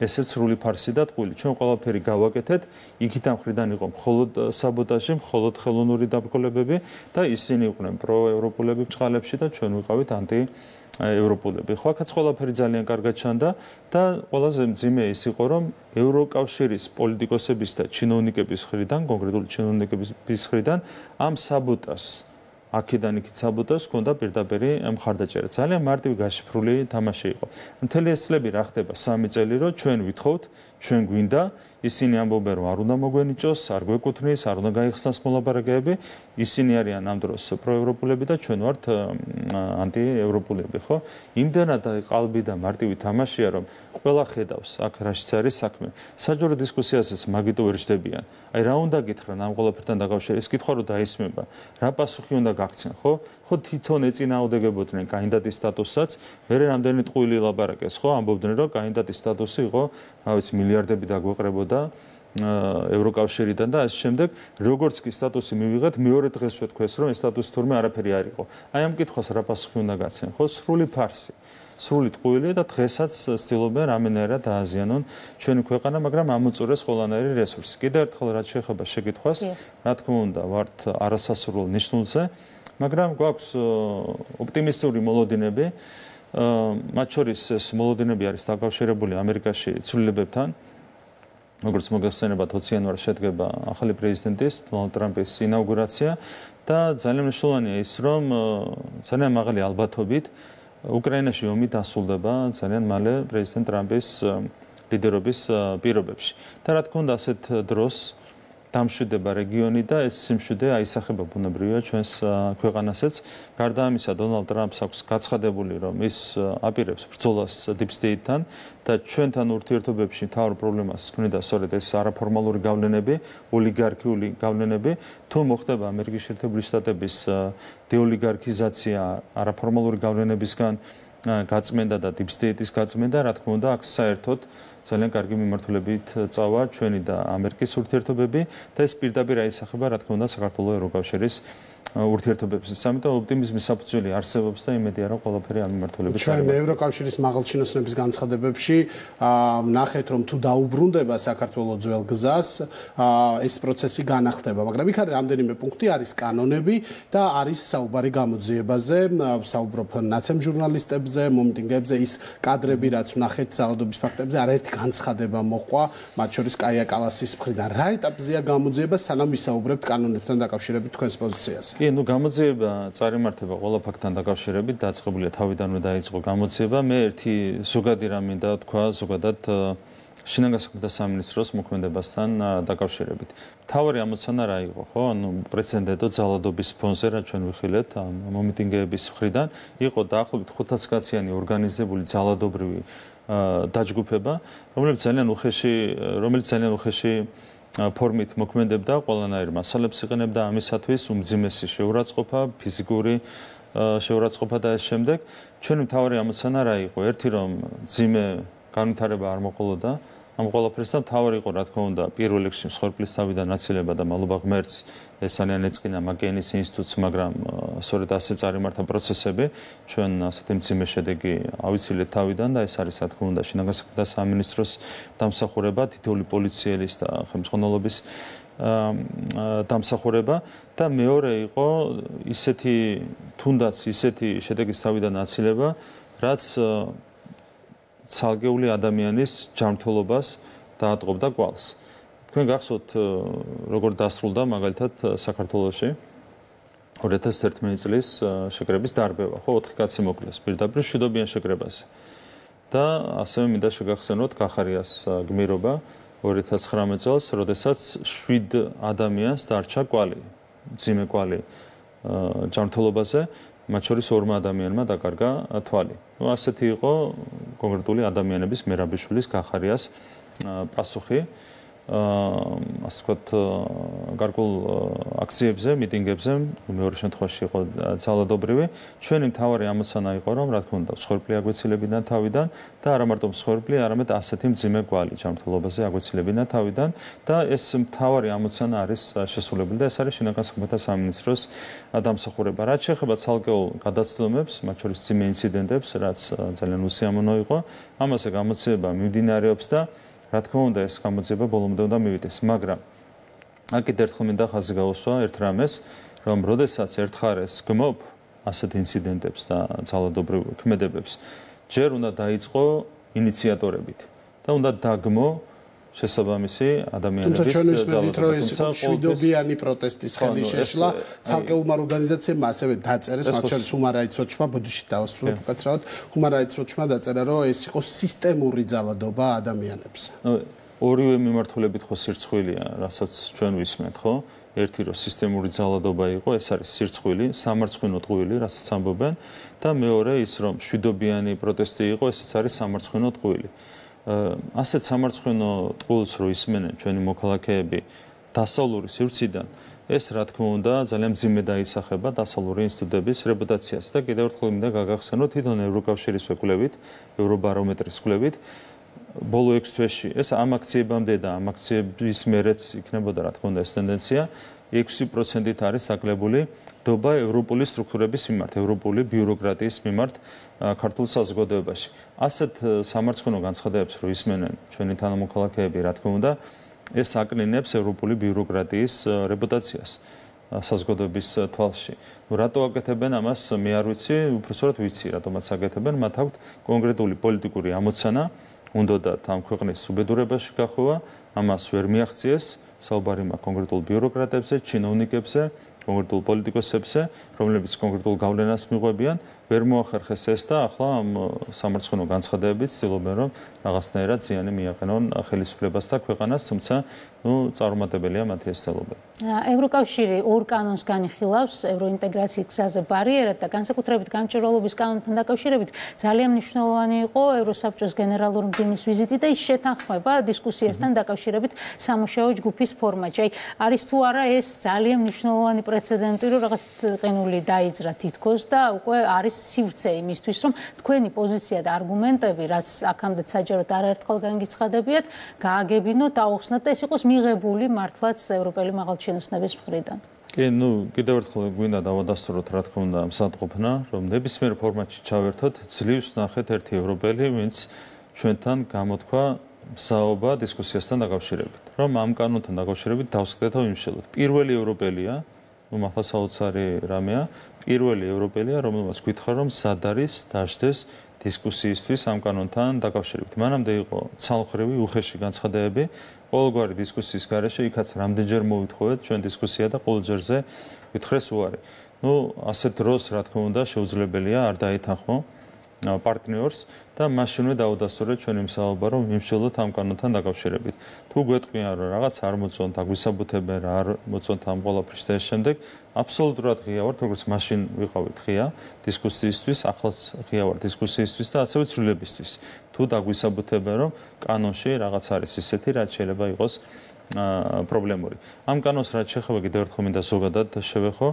Speaker 3: ესეც სრული ფარსი და ტყუილი. ჩვენ ყველაფერი გავაკეთეთ, იქიდან მხრიდან იყო მხოლოდ საბოტაჟი, მხოლოდ ხელოვნური დაბრკოლებები და ისინი იყვნენ პროევროპულები ბჭყალებში და ჩვენ ვიყავით ანტიევროპულები. ხო, აქაც ყველაფერი ძალიან კარგად ჩანდა და ყველაზე მძიმე ის იყო, რომ ევროკავშირის პოლიტიკოსების და ჩინოვნიკების მხრიდან, კონკრეტული ჩინოვნიკების მხრიდან ამ საბოტაჟს აქედან იქით საბოტაჟს ჰქონდა პირდაპირი მხარდაჭერა. ძალიან მარტივი გაშიფრული თამაში იყო. მთელი ეს წლები რა ხდება? 3 წელი რომ ჩვენ ვითხოვთ, ჩვენ გვინდა, ისინი ამბობენ რომ არ უნდა მოგვენიჭოს, არ გვეკუთვნის, არ უნდა გაიხსნას მოლაპარაკებები, ისინი არიან ამ დროს პროევროპულები და ჩვენ ვართ ანტიევროპულები, ხო? იმდენად ყალბი და მარტივი თამაშია, რომ ყველა ხედავს აქ რაშიც არის საქმე. საჯარო დისკუსიასაც მაგიტო ვერ ჯდებიან. აი რა უნდა გითხრან ამ ყველაფერთან დაკავშირებით? ეს კითხვა რო დაისმება, რა პასუხი უნდა გაქცენ, ხო? ხო თვითონ ეწინააღმდეგებოდნენ კანდიდატის სტატუსსაც, მერე რამდენი ტყუილი ლაპარაკეს, ხო? ამბობდნენ რომ კანდიდატის სტატუსი იყო, რა ვიცი, მილიარდები დაგვეყრებოდა ევროკავშირიდან და ამ შემდეგ როგორც კი სტატუსი მივიღეთ, მეორე დღეს ვეთქვეს, რომ ეს სტატუსი თურმე არაფერი არ იყო. აი ამ კითხვას რა პასუხი უნდა გაცენ, ხო? სრული ფარსი. სრული ტყუილი და დღესაც ცდილობენ რამენერად დააზიანონ ჩვენი ქვეყანა, მაგრამ ამოწურეს ყველანაირი რესურსი. კიდევ ერთხელ რაც შეეხება შეკითხვას, რა თქმა უნდა, ვართ არასასურველ ნიშნულზე, მაგრამ გვაქვს ოპტიმისტური მოლოდინები. მათ შორის ეს მოლოდინები არის დაკავშირებული ამერიკაში ცვლილებებთან. როგორც მოგახსენებათ, 20 იანვარს შედგება ახალი პრეზიდენტის დონალდ ტრამპის ინაუგურაცია და ძალიან მნიშვნელოვანია ის, რომ ძალიან მაღალი ალბათობით უკრაინაში ომი დასრულდება ძალიან მალე პრეზიდენტ ტრამპის ლიდერობის პირობებში. და რა თქმა უნდა, ასეთ დროს დამშვიდება რეგიონი და ეს სიმშვიდე აისახება ბუნებრივია ჩვენს ქვეყანასაც. გარდა ამისა, დონალდ ტრამპს აქვს გაცხადებული, რომ ის აპირებს ბრძოლას Deep State-თან და ჩვენთან ურთიერთობებში მთავარ პრობლემას ქმნიდა სწორედ ეს არაფორმალური გავლენები, ოლიგარქიული გავლენები. თუ მოხდება ამერიკის შეერთებული შტატების დეოლიგარქიზაცია არაფორმალური გავლენებისგან გაწმენდა და Deep State-ის გაწმენდა, რა თქმა უნდა, აქ საერთოდ ძალიან კარგი მიმართულებით წავა ჩვენი და ამერიკის ურთიერთობები და ეს პირდაპირ აისახება, რა თქმა უნდა, საქართველოს ევროკავშირის ურთიერთობებს. ამიტომ ოპტიმიზმის საფუძველი არსებობს და იმედია, რომ ყველაფერი ამ მიმართულებით
Speaker 2: ჩვენ ევროკავშირის მაღალჩინოსნების განცხადებებში ნახეთ, რომ თუ დაუბრუნდება საქართველოს ძველ გზას, ეს პროცესი განახდება, მაგრამ იქ არის რამდენიმე პუნქტი, არის კანონები და არის საუბარი გამოძიებაზე, საუბრობ ნაცემ ჟურნალისტებზე, მომიტინგებზე, ის კადრები, რაც ვნახეთ ძალადობის ფაქტებზე, არაერთი განცხადება მოყვა, მათ შორის კაია კალასის მხრიდან. რა ეტაპზეა გამოძიება, სანამ ვისაუბრებთ კანონებთან დაკავშირებით თქვენს პოზიციას?
Speaker 3: კი, გამოძიება წარიმართება ყველა ფაქტთან დაკავშირებით, დაწყებულია თავიდანვე დაიწყო გამოძიება. მე ერთი ზოგადი რამ მინდა თქვა, ზოგადად შინაგან საქმეთა სამინისტროს მოქმედებასთან დაკავშირებით. მთავარი ამოცანა რა იყო, ხო? პრეცედენტო ძალადობის ფონზე, რაც ჩვენ ვიხილეთ მომიტინგეების მხრიდან, იყო დაახლოებით 500 კაციანი ორგანიზებული ძალადობრივი დაჯგუფება, რომელიც ძალიან უხეში ფორმით მოქმედებდა, ყველანაირ მასალებს იყენებდა ამისათვის, უმძიმესი შეურაცხყოფა, ფიზიკური შეურაცხყოფა და ეს შემდეგ. ჩვენი მთავარი ამოცანა რა იყო? ერთი რომ ძიმე განვითარება არ მოყოლოდა ამ ყველაფერს და მთავარი იყო, რა თქმა უნდა, პირველ რიგში მსხვერპლის თავიდან აცილება და მალობა ღმერთს ეს ძალიან ეწყინა მაკეინის ინსტიტუტს, მაგრამ სწორედ ასე წარიმართა პროცესები, ჩვენ ასეთი მძიმე შედეგი ავიცილეთ თავიდან და ეს არის, რა თქმა უნდა, შინაგან საქმეთა სამინისტროს დამსახურება, თითოეული პოლიციელის და ხელმძღვანელობის დამსახურება და მეორე იყო თუნდაც ისეთი შედეგის თავიდან აცილება, რაც ცალკეული ადამიანის ჯანმრთელობას დაატყობდა კვალს. თქვენ გახსოვთ, როგორ დასრულდა მაგალითად საქართველოში 2011 წლის შეკრების დარბევა, ხო, 4 კაცი მოკლეს პირდაპირ მშვიდობიან შეკრებაზე. და ასევე მინდა შეგახსენოთ კახარიას გმირობა 2019 წელს, როდესაც 7 ადამიანს დარჩა კვალი, მძიმე კვალი ჯანმრთელობაზე. მათ შორის 2 ადამიანმა დაკარგა თვალი. ასეთი იყო კონკრეტული ადამიანების მერაბიშვილის კახარიას პასუხი. ასე ვთქვათ, გარკვეულ აქციებზე, მიტინგებზე, მეორე შემთხვევაში იყო ძალადობრივი. ჩვენი მთავარი ამოცანა იყო, რომ რა თქმა უნდა, მსხვერპლი აგვეცილებინა თავიდან და არა მარტო მსხვერპლი, არამედ ასეთი მძიმე კვალი ჯანმრთელობაზე აგვეცილებინა თავიდან და ეს მთავარი ამოცანა არის შესრულებული და ეს არის შინაგან საქმეთა სამინისტროს დამსახურება. რაც შეეხება ცალკეულ გადაცდომებს, მათ შორის მძიმე ინციდენტებს, რაც ძალიან უსიამოვნო იყო, ამაზე გამოძიება მიმდინარეობს და რა თქმა უნდა, ეს გამოძიება ბოლომდე უნდა მივიდეს, მაგრამ აქეთ ერთხელ მინდა ხაზი გაუსვა ერთ რამეს, რომ როდესაც ერთხარეს გმობ ასეთ ინციდენტებს და ძალადობრივ ქმედებებს, ჯერ უნდა დაიწყო ინიციატორებით და უნდა დაგმო შესაბამისი ადამიანების
Speaker 2: თუმცა ჩვენ ვისმენთ, რომ ეს მშვიდობიანი პროტესტის ხელი შეშლა, ცალკეულმა ორგანიზაციებმა ასევე დაწერეს, მათ შორის Human Rights Watch-მა, ბოდიში დავასრულებ უკაცრავად, Human Rights Watch-მა დაწერა, რომ ეს იყო სისტემური ძალადობა ადამიანებს.
Speaker 3: ორივე მიმართულებით ხო სირცხვილია, რასაც ჩვენ ვისმენთ, ხო? ერთი რომ სისტემური ძალადობა იყო, ეს არის სირცხვილი, სამარცხვინო ტყუილი, რასაც ამბობენ, და მეორე ის რომ მშვიდობიანი პროტესტი იყო, ესეც არის სამარცხვინო ტყუილი. ასეთ სამარცხვინო ტყუილს რო ისმენენ ჩვენი მოქალაქეები დასავლური სივრციდან, ეს რა თქმა უნდა ძალიან მძიმე დაისახება დასავლური ინსტიტუტების რეპუტაციას და კიდევ ერთხელ მინდა გაგახსენოთ თვითონ ევროკავშირის კვლევით, ევრობარომეტრის კვლევით, ბოლო 6 თვეში ეს ამ აქციებამდე და ამ აქციების მერეც იქნებოდა რა თქმა უნდა ეს ტენდენცია 6%-ით არის დაკლებული დობა ევროპული სტრუქტურების მიმართ, ევროპული ბიუროკრატიის მიმართ ქართულ საზოგადოებაში. ასეთ სამარცხვინო განცხადებებს რო ისმენენ ჩვენი თანამოქალაქეები, რა თქმა უნდა, ეს აკნინებს ევროპული ბიუროკრატიის რეპუტაციას საზოგადოების თვალში. რატო აკეთებენ ამას, მე არ ვიცი, უბრალოდ ვიცი, რატომაც აკეთებენ, მათ აქვთ კონკრეტული პოლიტიკური ამოცანა, უნდათ ამ ქვეყნის უბედურებაში გახვევა, ამას ვერ მიაღწიეს, საუბარი მაქვს კონკრეტულ ბიუროკრატებზე, ჩინოვნიკებზე, კონკრეტულ პოლიტიკოსებზე, რომლებიც კონკრეტულ გავლენას მიღვებიან, ვერ მოახერხეს ეს და ახლა ამ სამარცხვინო განცხადებებით ცდილობენ, რომ რაღაცნაირად ზიანი მიაყენონ ხელისუფლებას და ქვეყანას, თუმცა წარუმატებელია მათი ეს ცდილობა.
Speaker 1: ევროკავშირი 2 კანონს განიხილავს ევროინტეგრაციის გზაზე ბარიერად და განსაკუთრებით გამჭვირვალობის კანონთან დაკავშირებით ძალიან მნიშვნელოვანი იყო ევროსაბჭოს გენერალური მდივნის ვიზიტი და ის შეთანხმება დისკუსიასთან დაკავშირებით სამუშაო ჯგუფის ფორმატში. არის თუ არა ეს ძალიან მნიშვნელოვანი პრეცედენტი, რომ რაღაც ყინული დაიძრა თითქოს და უკვე არის სივრცე იმისთვის, რომ თქვენი პოზიცია და არგუმენტები, რაც აქამდე საჯაროდ არაერთხელ განგიცხადებიათ, გააგებინოთ, აუხსნათ და ეს იყოს მიღებული მართლაც ევროპელი მაღალჩინოსნების მხრიდან.
Speaker 3: კი, კიდევ ერთხელ გვინდა დავადასტუროთ, რა თქმა უნდა, მსადყოფნა, რომ ნებისმიერ ფორმატში ჩავერთოთ, ძლივს ნახეთ ერთი ევროპელი, ვინც ჩვენთან გამოთქვა მსაობა დისკუსიასთან დაკავშირებით. რომ ამ კანონთან დაკავშირებით დავსკდეთ და ვიმშელოთ. პირველი ევროპელია, ახლა საოცარი რამეა, პირველი ევროპელია, რომელმაც გითხრა, რომ სად არის დაждდეს დისკუსიისთვის ამ კანონთან დაკავშირებით. მანამდე იყო ცალმხრივი უხეში განცხადებები, ყოველგვარი დისკუსიის გარეშე, იქაც რამდენჯერ მოვითხოვეთ ჩვენ დისკუსია და ყოველჯერზე გითხრეს უარი. ასეთ დროს, რა თქმა უნდა, შეუძლებელია არ დაეთანხმო პარტნიორს და მაშინვე დაუდასტურეთ ჩვენი მსაუბრა, რომ ვიმშელოთ ამ კანონთან დაკავშირებით. თუ გვეტყვიან, რომ რაღაც არ მოწონთ, აგვისაბუთებენ, რა არ მოწონთ ამ ყველაფრის და ეს შემდეგ, აბსოლუტურად ღია ვართ, როგორც მაშინ ვიყავით ღია დისკუსიისთვის, ახლაც ღია ვართ დისკუსიისთვის და ასევე ცვლილებისთვის. თუ დაგვისაბუთებენ, რომ კანონში რაღაც არის ისეთი, რაც შეიძლება იყოს პრობლემური. ამ კანონს რაც შეეხება კიდევ ერთხელ მინდა ზოგადად შევეხო,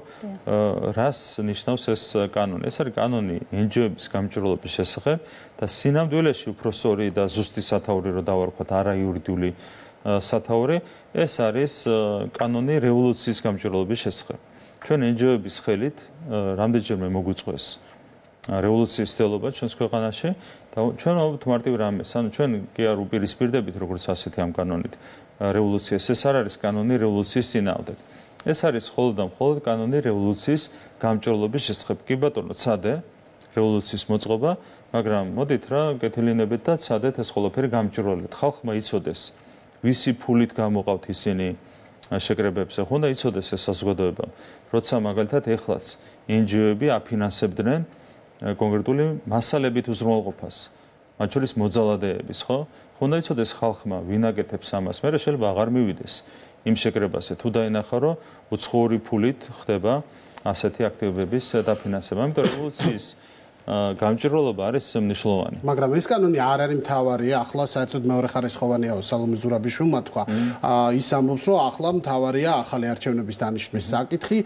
Speaker 3: რას ნიშნავს ეს კანონი? ეს არის კანონი NGO-ების გამჭვირვალობის შესახებ და სინამდვილეში უფრო სწორი და ზუსტი სათაური რო დავარქვათ, არა იურიდიული სათაური, ეს არის კანონი რევოლუციის გამჭვირვალობის შესახებ. ჩვენ NGO-ების ხელით რამდენჯერმე მოგვიწყვეს რევოლუციის ცდელობა ჩვენს ქვეყანაში და ჩვენ ვამბობთ მარტივ რამეს, ანუ ჩვენ კი არ უპირისპირდებით როგორც ასეთი ამ კანონით რევოლუციას, ეს არ არის კანონი რევოლუციის წინააღმდეგ. ეს არის მხოლოდ და მხოლოდ კანონი რევოლუციის გამჭვირვალობის შესახებ. კი ბატონო, ცადე რევოლუციის მოწყობა, მაგრამ მოდით რა გეთილინებით და ცადეთ ეს ყველაფერი გამჭვირვალეთ. ხალხმა იცოდეს, ვისი ფულით გამოყავთ ისინი შეკრებებზე, ხონდა იცოდეს ეს საზოგადოება. როცა მაგალითად ეხლაც NGO-ები აფინანსებდნენ კონკრეტული მასალებით უზრუნველყოფას, მათ შორის მოძალადეების, ხო? ხონდა იცოდეს ხალხმა, ვინ აკეთებს ამას, მე შეიძლება აღარ მივიდეს იმ შეკრებაზე, თუ დაინახა, რომ უცხოური ფულით ხდება ასეთი აქტივობების დაფინანსება. ამიტომ რევოლუციის გამჭვირვალობა არის მნიშვნელოვანი.
Speaker 2: მაგრამ ეს კანონი არ არის მთავარია, ახლა საერთოდ მეორეხარისხოვანიაო სალომე ზურაბიშვილმა თქვა. ის ამბობს, რომ ახლა მთავარია ახალი არჩევნების დანიშვნის საკითხი.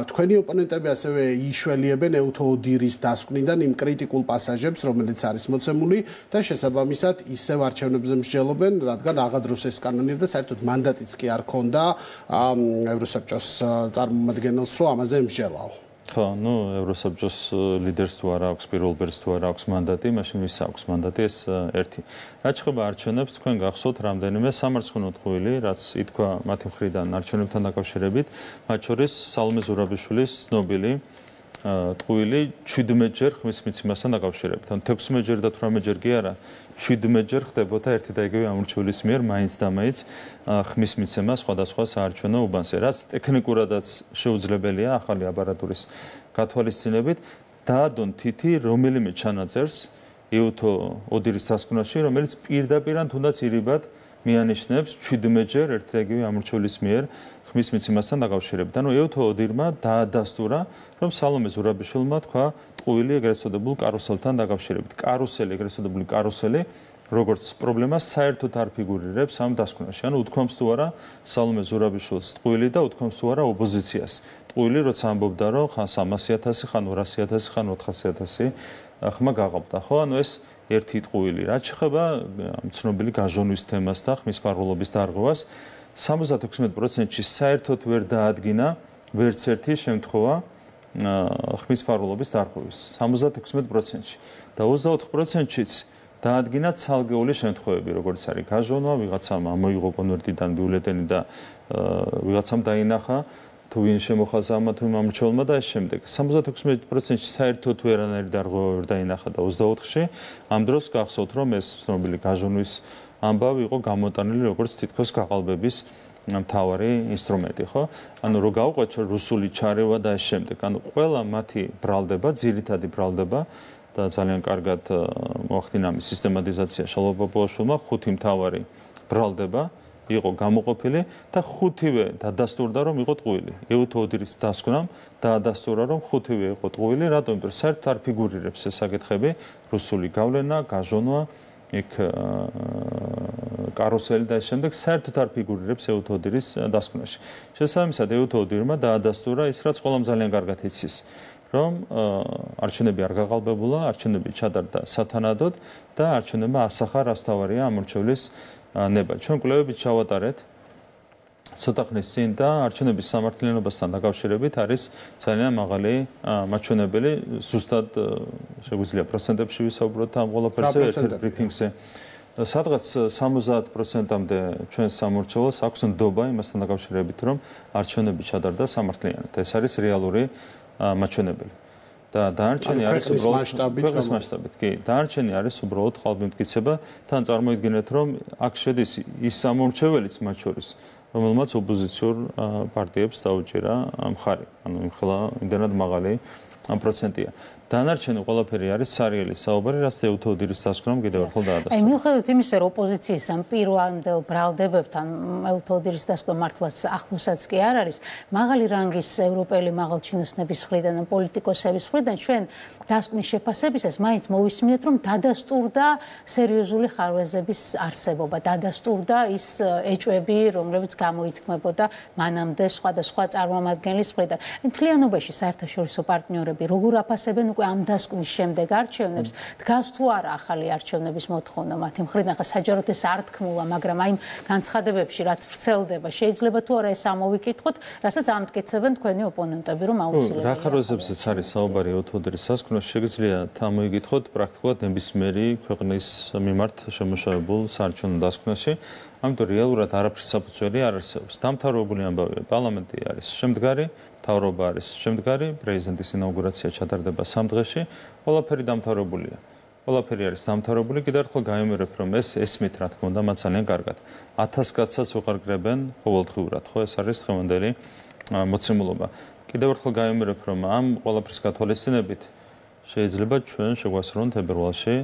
Speaker 2: თქვენი ოპონენტები ასევე იშველიებენ ევთო ოდირის დასკვნიდან იმ კრიტიკულ პასაჟებს, რომელიც არის მოცემული და შესაბამისად ისევ არჩევნებზე მსჯელობენ, რადგან რაღა დროს ეს კანონია და საერთოდ მანდატიც კი არ ქონდა ევროსაბჭოს წარმომადგენელს, რომ ამაზე მსჯელაო.
Speaker 3: ხო, ევროსაბჭოს ლიდერს თუ არ აქვს, პირველ ბერს თუ არ აქვს მანდატი, მაშინ ვის აქვს მანდატი, ეს ერთი. რაც შეეხება არჩევნებს, თქვენ გახსოვთ რამდენიმე სამარცხინო ტყუილი, რაც ითქვა მათი მხრიდან არჩევნებთან დაკავშირებით, მათ შორის სალომე ზურაბიშვილის ცნობილი ტყუილი 17-ჯერ ხმის მიცემასთან დაკავშირებით. ან 16-ჯერ და 18-ჯერ კი არა, 17-ჯერ ხდებოდა ერთი და იგივე ამორჩეულის მიერ მაინც და მაინც ხმის მიცემა სხვადასხვა საარჩევნო უბანზე, რაც ტექნიკურადაც შეუძლებელია ახალი აპარატურის გათვალისწინებით, დაადონ თითი რომელიმე ჩანაწერს ევთო ოდირის დასკვნაში, რომელიც პირდაპირ თუნდაც ირიბად მიანიშნებს 17-ჯერ ერთი და იგივე ამორჩეულის მიერ ხმის მიცემასთან დაკავშირებით. ანუ ევთო ოდირმა დაადასტურა, რომ სალომე ზურაბიშვილმა თქვა ტყუილი ეგრეთ წოდებულ კარუსელთან დაკავშირებით. კარუსელი, ეგრეთ წოდებული კარუსელი, როგორც პრობლემა საერთოდ არ ფიგურირებს ამ დასკვნაში. ანუ უთქვამს თუ არა სალომე ზურაბიშვილს ტყუილი და უთქვამს თუ არა ოპოზიციას. ტყუილი როცა ამბობდა, რომ ხან 300.000, ხან 200.000, ხან 400.000 ხმა გაყავდა, ხო? ანუ ეს ერთი ტყუილი. რაც შეეხება ცნობილი გაჟონვის თემას და ხმის ფარულობის დარღვევას, 76%-ში საერთოდ ვერ დაადგინა ვერც ერთი შემთხვევა ხმის ფარულობის დარღვევის. 76%-ში და 24%-შიც დაადგინა ცალკეული შემთხვევები, როგორც არის გაჟონვა, ვიღაცამ ამოიღო კონვერტიდან ბიულეტენი და ვიღაცამ დაინახა თუ ვინ შემოხაზა ამა თუ იმ ამორჩეულმა და ეს შემდეგ. 76%-ში საერთოდ ვერანაირი დარღვევა ვერ დაინახა და 24-ში ამ დროს გახსოვთ, რომ ეს ცნობილი გაჟონვის ამბავი იყო გამოტანილი როგორც თითქოს გაყალბების მთავარი ინსტრუმენტი, ხო? ანუ რო გავყვეთ რუსული ჩარევა და ეს შემდეგ. ანუ ყველა მათი ბრალდება, ძირითადი ბრალდება და ძალიან კარგად მოახდინა ამის სისტემატიზაცია შალვა პოპულაშვილმა, 5 მთავარი ბრალდება იყო გამოყოფილი და 5-ვე დადასტურდა, რომ იყო ტყუილი. ევთო ოდირის დასკვნამ დაადასტურა, რომ 5-ვე იყო ტყუილი, რატომ? იმიტომ რომ საერთოდ არ ფიგურირებს ეს საკითხები, რუსული გავლენა, გაჟონვა, იქ კარუსელი და ეს შემდეგ საერთოდ არ ფიგურირებს ევთო ოდირის დასკვნაში. შესაბამისად, ევთო ოდირმა დაადასტურა ის, რაც ყველამ ძალიან კარგად იცის. რომ არჩევნები არ გაყალბებულა, არჩევნები ჩატარდა სათანადოდ და არჩევნებმა ასახა რასთავარია ამორჩევლის ნება. ჩვენ კვლევებით ჩავატარეთ ცოტა ხნის წინ და არჩევნების სამართლიანობასთან დაკავშირებით არის ძალიან მაღალი მაჩვენებელი, ზუსტად შეგვიძლია პროცენტებში ვისაუბროთ ამ ყველაფერზე ერთ-ერთ ბრიფინგზე. სადღაც 70%-მდე ჩვენს სამორჩევლოს აქვს ნდობა იმასთან დაკავშირებით, რომ არჩევნები ჩატარდა სამართლიანად. ეს არის რეალური მაჩვენებელი. და დანარჩენი არის უბრალოდ ქვეყნის მასშტაბით. კი, დანარჩენი არის უბრალოდ ხალბიმტკიცება. თან წარმოიდგინეთ, რომ აქ შედის ის სამორჩეველიც მათ შორის, რომელმაც ოპოზიციურ პარტიებს დაუჭირა მხარი. ანუ იმხელა იმდენად მაღალი პროცენტია. დანარჩენი ყველაფერი არის სარიელი საუბარი, რაც ეუთოდილის დასკვნამ კიდევ ერთხელ დაადასტურა.
Speaker 1: აი, მიუხედავად იმისა, რომ ოპოზიციის ამ პირვანდელ ბრალდებებთან ეუთოდილის დასკვნა მართლაც ახლოსაც კი არ არის, მაღალი რანგის ევროპელი მაღალჩინოსნების მხრიდან, პოლიტიკოსების მხრიდან ჩვენ დასკვნის შეფასებისას მაინც მოვისმინეთ, რომ დადასტურდა სერიოზული ხარვეზების არსებობა, დადასტურდა ის ეჭვები, რომლებიც გამოითქმებოდა მანამდე სხვადასხვა წარმომადგენლის მხრიდან. მთლიანობაში საერთაშორისო პარტნიორები როგორ აფასებენ უკვე ამ დასკვნის შემდეგ არჩევნებს, დგას თუ არა ახალი არჩევნების მოთხოვნა მათი მხრიდან, ხა საჯაროდ ეს არ თქმულა, მაგრამ აი განცხადებებში რაც ვრცელდება, შეიძლება თუ არა ეს ამოვიკითხოთ, რასაც ამტკიცებენ თქვენი ოპონენტები, რომ აუცილებელია.
Speaker 3: რა ხარვეზებზეც არის საუბარი ეუთოდილის დასკვნაში, შეგიძლია ამოიგითხოთ პრაქტიკულად ნებისმიერი ქვეყნის მიმართ შემუშავებულ საარჩევნო დასკვნაში, ამიტომ რეალურად არაფრის საფუძველი არ არსებობს. დამთავრებული ამბავია, პარლამენტი არის შემდგარი, მთავრობა არის შემდგარი, პრეზიდენტის ინაუგურაცია ჩატარდება 3 დღეში, ყველაფერი დამთავრებულია. ყველაფერი არის დამთავრებული, კიდევ ერთხელ გამიმერებ, რომ ეს ესმით, რა თქმა უნდა, მათ ძალიან კარგად. 1000 კაცსაც უყარგრებენ ყოველდღიურად, ხო, ეს არის დღევანდელი მოცემულობა. კიდევ ერთხელ გამიმერებ, რომ ამ ყველაფრის გათვალისწინებით შეიძლება ჩვენ შეგვასრულოთ თებერვალში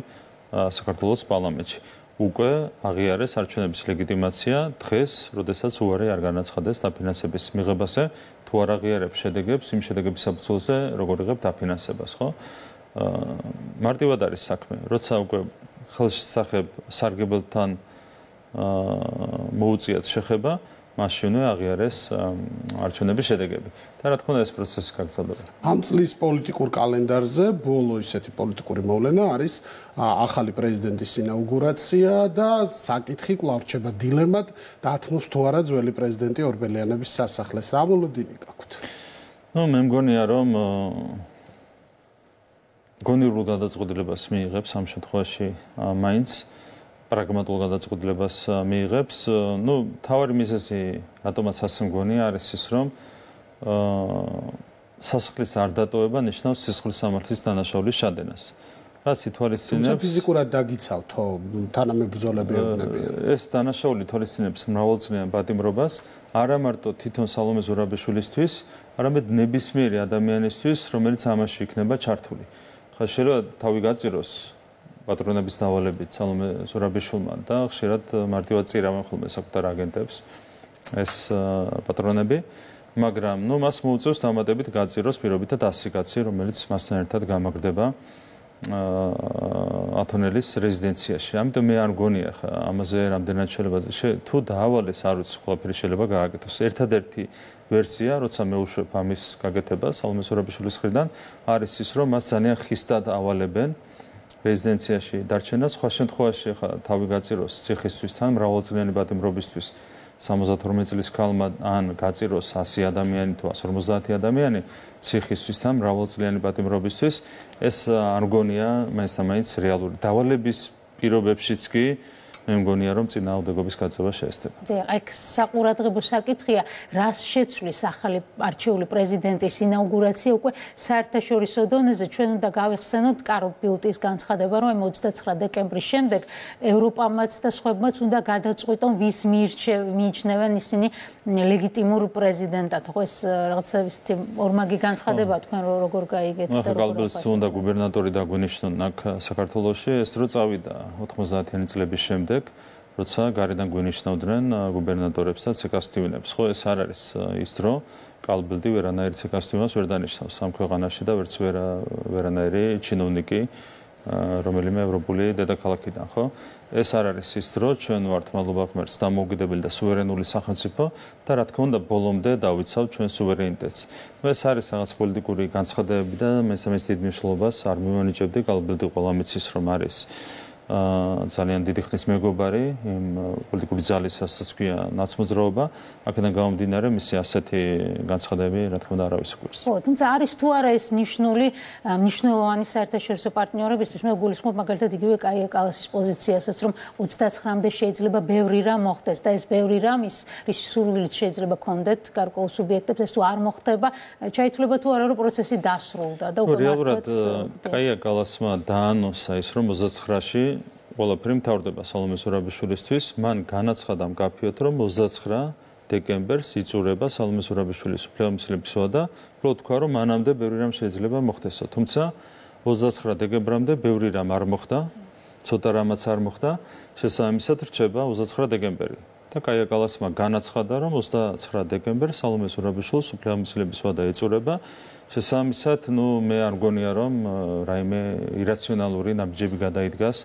Speaker 3: საქართველოს პარლამენტში. უკვე აღიარეს არჩევნების ლეგიტიმაცია დღეს, როდესაც უარი არ განაცხადეს დაფინანსების მიღებაზე, თუ არ აღიარებს შედეგებს, იმ შედეგების საფუძველზე როგორ იღებ დაფინანსებას, ხო? მარტივად არის საქმე, როცა უკვე ხელშესახებ სარგებელთან მოუწიათ შეხება, მაშინვე აღიარეს არჩევნების შედეგები. და რა თქმა უნდა ეს პროცესი გაგრძელდება.
Speaker 2: ამ წლის პოლიტიკურ კალენდარზე ბოლო ისეთი პოლიტიკური მოვლენა არის ახალი პრეზიდენტის ინაუგურაცია და საკითხი კვლავ რჩება დილემად დათმობს თუ არა ძველი პრეზიდენტი ორბელიანების სასახლეს. რა მოლოდინი გაქვთ?
Speaker 3: ნუ მე მგონია რომ გონივრულ გადაწყვეტილებას მიიღებს ამ შემთხვევაში მაინც პრაგმატულ გადაწყვეტილებას მიიღებს. ნუ თავარი მიზეზი რატომაც ასე მგონია არის ის, რომ სასახლის არ დატოვება ნიშნავს სისხლის სამართლის დანაშაულის შადენას. რაც ითვალისწინებს
Speaker 2: თუმცა ფიზიკურად დაგიცავთო თანამებრძოლები ეუბნებიან.
Speaker 3: ეს დანაშაული თვალისწინებს მრავალწლიან პატიმრობას არა მარტო თვითონ სალომე ზურაბიშვილისთვის, არამედ ნებისმიერი ადამიანისთვის, რომელიც ამაში იქნება ჩართული. ხა შეიძლება თავი გაძიროს პატრონების დავალებით სალომე ზურაბიშვილმა და ხშირად მარტივად წირავენ ხოლმე საკუთარ აგენტებს ეს პატრონები, მაგრამ ნუ მას მოუწევს დამატებით გაძიროს პირობითად 100 კაცი, რომელიც მასთან ერთად გამაგრდება ათონელის რეზიდენციაში. ამიტომ მე არ მგონია ხა ამაზე რამდენად შეიძლება თუ დაავალეს არ ვიცი, ყველაფერი შეიძლება გააკეთოს. ერთადერთი ვერსია, როცა მე უშვებ ამის გაკეთებას სალომე ზურაბიშვილის მხრიდან, არის ის, რომ მას ძალიან ხისტად ავალებენ რეზიდენციაში დარჩენას, სხვა შემთხვევაში ხა თავი გაძიროს ციხისთვის თან მრავალწლიანი პატიმრობისთვის 72 წლის ქალმა ან გაძიროს 100 ადამიანი თუ 150 ადამიანი ციხისთვის თან მრავალწლიანი პატიმრობისთვის, ეს არ მგონია მაინც რეალური დავალების პირობებშიც კი მე მგონია რომ წინააღმდეგობის გაწევა შეესწება.
Speaker 1: აი საყურადღებო საკითხია, რას შეცვლის ახალი არჩეული პრეზიდენტის ინაუგურაცია უკვე საერთაშორისო დონეზე. ჩვენ უნდა გავიხსენოთ კარლ ბილტის განცხადება, რომ 29 დეკემბრის შემდეგ ევროპამაც და სხვებმაც უნდა გადაწყვიტონ, ვის მიიჩნევენ ისინი ლეგიტიმურ პრეზიდენტად. ხო ეს რაღაცა ისეთი ორმაგი განცხადებაა, თქვენ როგორ გაიგეთ და
Speaker 3: როგორ გალბილტს უნდა გუბერნატორი დაგვინიშნონ აქ საქართველოში, ეს დრო წავიდა 90-იანი წლების შემდეგ, როცა გარედან გვინიშნავდნენ გუბერნატორებს და ცეკასტივინებს. ხო, ეს არ არის ის დრო, კალბილდი ვერანაირი ცეკასტივინას ვერ დანიშნავს ამ ქვეყანაში და ვერც ვერანაირი ჩინოვნიკი რომელიმე ევროპული დედაქალაქიდან, ხო? ეს არ არის ის დრო, ჩვენ ვართ მადლობა ღმერთს დამოუკიდებელი და სუვერენული სახელმწიფო და რა თქმა უნდა ბოლომდე დავიცავთ ჩვენ სუვერენიტეტს. ეს არის რაღაც პოლიტიკური განცხადებები და მე სამის დიდ მნიშვნელობას არ მივანიჭებდი, გალბილდი ყველა მიცის რომ არის ძალიან დიდი ხნის მეგობარი იმ პოლიტიკური ძალისასაც ქვია ნაცმოძრაობა, აქედან გამომდინარე მისი ასეთი განცხადებები რა თქმა უნდა არავის უკვირს.
Speaker 1: ხო, თუმცა არის თუ არა ეს მნიშვნელოვანი საერთაშორისო პარტნიორებისთვის, მე გულისხმობ მაგალითად იგივე კაია კალასის პოზიციასაც, რომ 29-მდე შეიძლება ბევრი რამ მოხდეს და ეს ბევრი რამ რის სურვილით შეიძლება კონდეთ გარკვეულ სუბიექტებს, ეს თუ არ მოხდება, ჩაითვლება თუ არა რომ პროცესი დასრულდა და უკვე
Speaker 3: რეალურად კაია კალასმა დაანონსა ის რომ 29-ში ყველაფერი მთავრდება სალომე ზურაბიშვილისთვის, მან განაცხადა მკაფიოდ, რომ 29 დეკემბერს იწურება სალომე ზურაბიშვილის უფლებამოსილების ვადა, უბრალოდ თქვა, რომ მანამდე ბევრი რამ შეიძლება მოხდესო. თუმცა 29 დეკემბრამდე ბევრი რამ არ მოხდა, ცოტა რამაც არ მოხდა, შესაბამისად რჩება 29 დეკემბერი. და კაია კალასმა განაცხადა, რომ 29 დეკემბერს სალომე ზურაბიშვილის უფლებამოსილების ვადა იწურება. შესაბამისად, მე არ მგონია, რომ რაიმე ირაციონალური ნაბიჯები გადაიდგას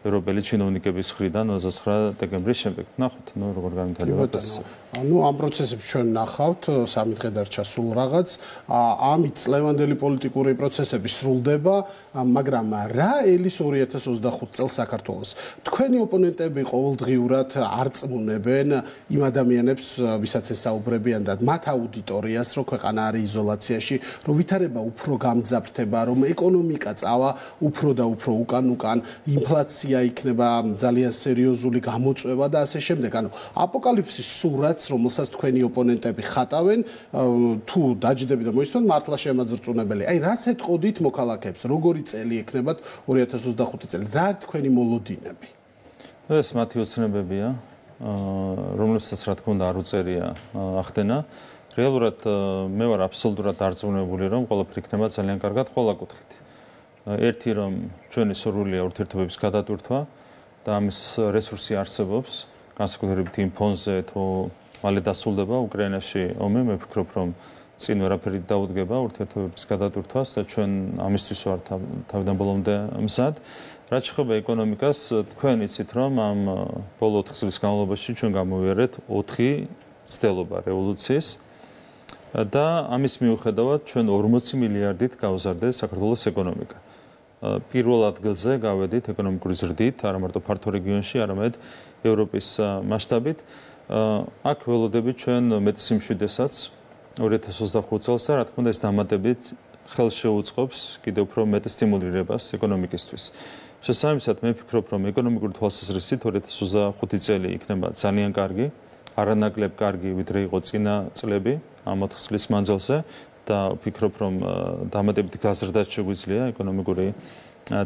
Speaker 3: ევროპელი ჩინოვნიკების მხრიდან 29 დეკემბრის შემდეგ. ნახოთ, როგორ განვითარდება ეს.
Speaker 2: ამ პროცესებს ჩვენ ნახავთ, სამი დღე დარჩა სულ რაღაც. ამით წლევანდელი პოლიტიკური პროცესები სრულდება, მაგრამ რა ელის 2025 წელს საქართველოს? თქვენი ოპონენტები ყოველდღიურად არწმუნებენ იმ ადამიანებს, ვისაც ესაუბრებიან და მათ აუდიტორიას, რომ ქვეყანა არის იზოლაციაში, რომ ვითარება უფრო გამძაფრდება, რომ ეკონომიკა წავა უფრო და უფრო უკან-უკან, ინფლაცია იქნება ძალიან სერიოზული გამოწვევა და ასე შემდეგ. ანუ აპოკალიფსის სურათს, რომელსაც თქვენი ოპონენტები ხატავენ, თუ დაჯდები და მოისმენ, მართლა შემაძრწუნებელი. აი, რას ეთყოდით მოქალაქეებს? როგორი წელი ექნებათ 2025 წელი? რა თქვენი მოლოდინები?
Speaker 3: ეს მათი ოცნებებია, რომელსაც რა თქმა უნდა არ უწერია ახდენა. რეალურად მე ვარ აბსოლუტურად დარწმუნებული, რომ ყველაფერი იქნება ძალიან კარგად ყველა კუთხით. ერთი რომ ჩვენი სურვილია ურთიერთობების გადატვირთვა და ამის რესურსი არსებობს, განსაკუთრებით იმ ფონზე თუ მალე დასრულდება უკრაინაში ომი, მე ვფიქრობ რომ წინ ვერაფერი დაუდგება ურთიერთობების გადატვირთვას და ჩვენ ამისთვის ვარ თავიდან ბოლომდე მზად. რაც შეეხება ეკონომიკას, თქვენ იცით რომ ამ ბოლო 4 წლის განმავლობაში ჩვენ გამოვიარეთ 4 მცდელობა რევოლუციის და ამის მიუხედავად ჩვენ 40 მილიარდით გავზარდეთ საქართველოს ეკონომიკა. პირველ ადგილზე გავედით ეკონომიკური ზრდით, არა მარტო ფართო რეგიონში, არამედ ევროპის მასშტაბით. აქ ველოდებით ჩვენ მეტი სიმშვიდესაც 2025 წელს და რა თქმა უნდა ეს დამატებით ხელს შეუწყობს კიდევ უფრო მეტ სტიმულირებას ეკონომიკისთვის. შესაბამისად, მე ვფიქრობ, რომ ეკონომიკური თვალსაზრისით 2025 წელი იქნება ძალიან კარგი, არანაკლებ კარგი, ვიდრე იყო წინა წლები ამ 4 წლის მანძილზე და ვფიქრობ, რომ დამატებით გაზრდაც შეგვიძლია ეკონომიკური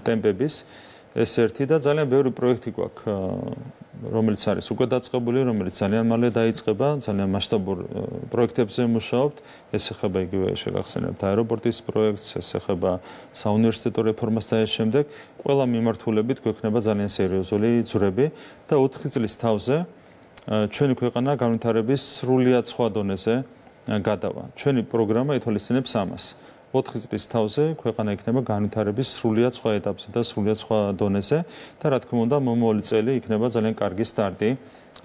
Speaker 3: ტემპების. ეს ერთი და ძალიან ბევრი პროექტი გვაქვს, რომელიც არის უკვე დაწყებული, რომელიც ძალიან მალე დაიწყება, ძალიან მასშტაბურ პროექტებზე მუშაობთ. ეს ეხება იგივე შეგახსენებთ აეროპორტის პროექტს, ეს ეხება საუნივერსიტეტო რეფორმას და ეს შემდეგ. ყველა მიმართულებით გვექნება ძალიან სერიოზული ძვრები და 4 წლის თავზე ჩვენი ქვეყანა განვითარების სრულიად სხვა დონეზე გადავა. ჩვენი პროგრამა ითვალისწინებს ამას. 4 წლის თავზე ქვეყანა იქნება განვითარების სრულიად სხვა ეტაპზე და სრულიად სხვა დონეზე და რა თქმა უნდა მომავალი წელი იქნება ძალიან კარგი სტარტი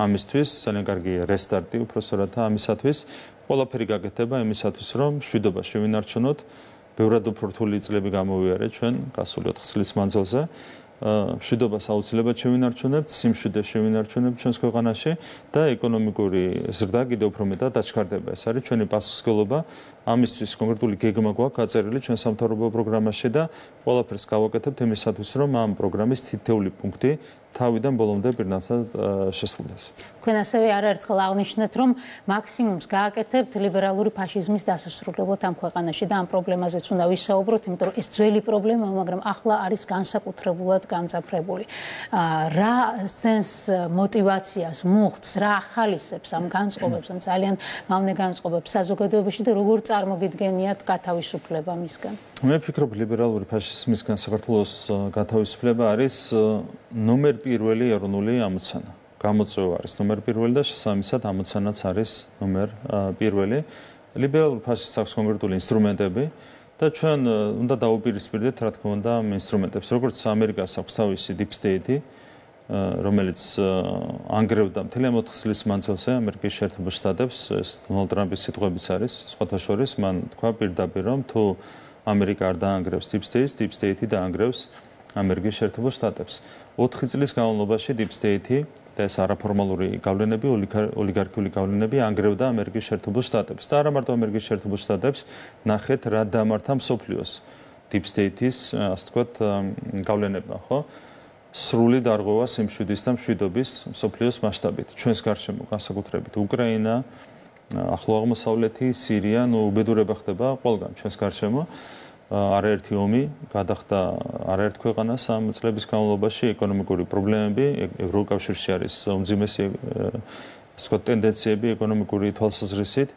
Speaker 3: ამისთვის, ძალიან კარგი რესტარტი უпроსორად ამისათვის. ყველაფერი გაკეთება იმისათვის, რომ მშვიდობა შევინარჩუნოთ, ბევრად უფრო რთული წლები გამოვიარეთ ჩვენ გასული 4 წლის მანძილზე. მშვიდობას აუცილებლად შევინარჩუნებთ, სიმშვიდე შევინარჩუნებთ ჩვენს ქვეყანაში და ეკონომიკური ზრდა კიდევ უფრო მეტად დაჩქარდება. ეს არის ჩვენი პასუხისმგებლობა. ამისთვის კონკრეტული გეგმა გვაქვს გაწერილი ჩვენ სამთავრობო პროგრამაში და ყველაფერს გავაკეთებთ იმისათვის, რომ ამ პროგრამის თითეული პუნქტი თავიდან ბოლომდე პირნათლად შესრულდეს.
Speaker 1: თქვენ ასევე არაერთხელ აღნიშნეთ, რომ მაქსიმუმს გააკეთებთ ლიბერალური ფაშიზმის დასასრულებლად ამ ქვეყანაში და ამ პრობლემაზეც უნდა ვისაუბროთ, იმიტომ რომ ეს ძველი პრობლემაა, მაგრამ ახლა არის განსაკუთრებულად გამძაფრებული. რა სენს მოტივაციას მოხდს, რა ახალისებს ამ განწყობებს, ამ ძალიან მავნე განწყობებს საზოგადოებაში და როგორ წარმოგიდგენიათ გათავისუფლება მისგან?
Speaker 3: მე ვფიქრობ, ლიბერალური ფაშიზმისგან საქართველოს გათავისუფლება არის ნომერ პირველი ეროვნული ამოცანა. გამოწვევა არის ნომერ პირველი და შესაბამისად ამოცანაც არის ნომერ პირველი. ლიბერალურ ფაშიზმს აქვს კონკრეტული ინსტრუმენტები, და ჩვენ უნდა დაუპირისპირდეთ, რა თქმა უნდა, ამ ინსტრუმენტებს, როგორც ამერიკას აქვს თავისი deep state, რომელიც ანგრევდა მთელი 4 წლის მანძილზე ამერიკის შეერთებულ შტატებს, ეს დონალდ ტრამპის სიტყვებიც არის, სხვათა შორის, მან თქვა პირდაპირ, რომ თუ ამერიკა არ დაანგრევს deep state-ს, deep state-ი დაანგრევს ამერიკის შეერთებულ შტატებს. 4 წლის განმავლობაში deep state-ი და ეს არაფორმალური გავლენები, ოლიგარქიული გავლენები ანგრევდა ამერიკის შეერთებულ შტატებს. და არა მარტო ამერიკის შეერთებულ შტატებს, ნახეთ რა დამართა მსოფლიოს deep state-ის, ასე ვთქვათ, გავლენებმა, ხო? სრული დარღვევა სიმშვიდის და მშვიდობის მსოფლიოს მასშტაბით. ჩვენს გარშემო განსაკუთრებით უკრაინა, ახლო აღმოსავლეთი, სირია, უბედურება ხდება ყველგან ჩვენს გარშემო. არაერთი ომი გადახდა არაერთ ქვეყანას ამ წლების განმავლობაში, ეკონომიკური პრობლემები, ევროკავშირში არის უმძიმესი ტენდენციები ეკონომიკური თვალსაზრისით.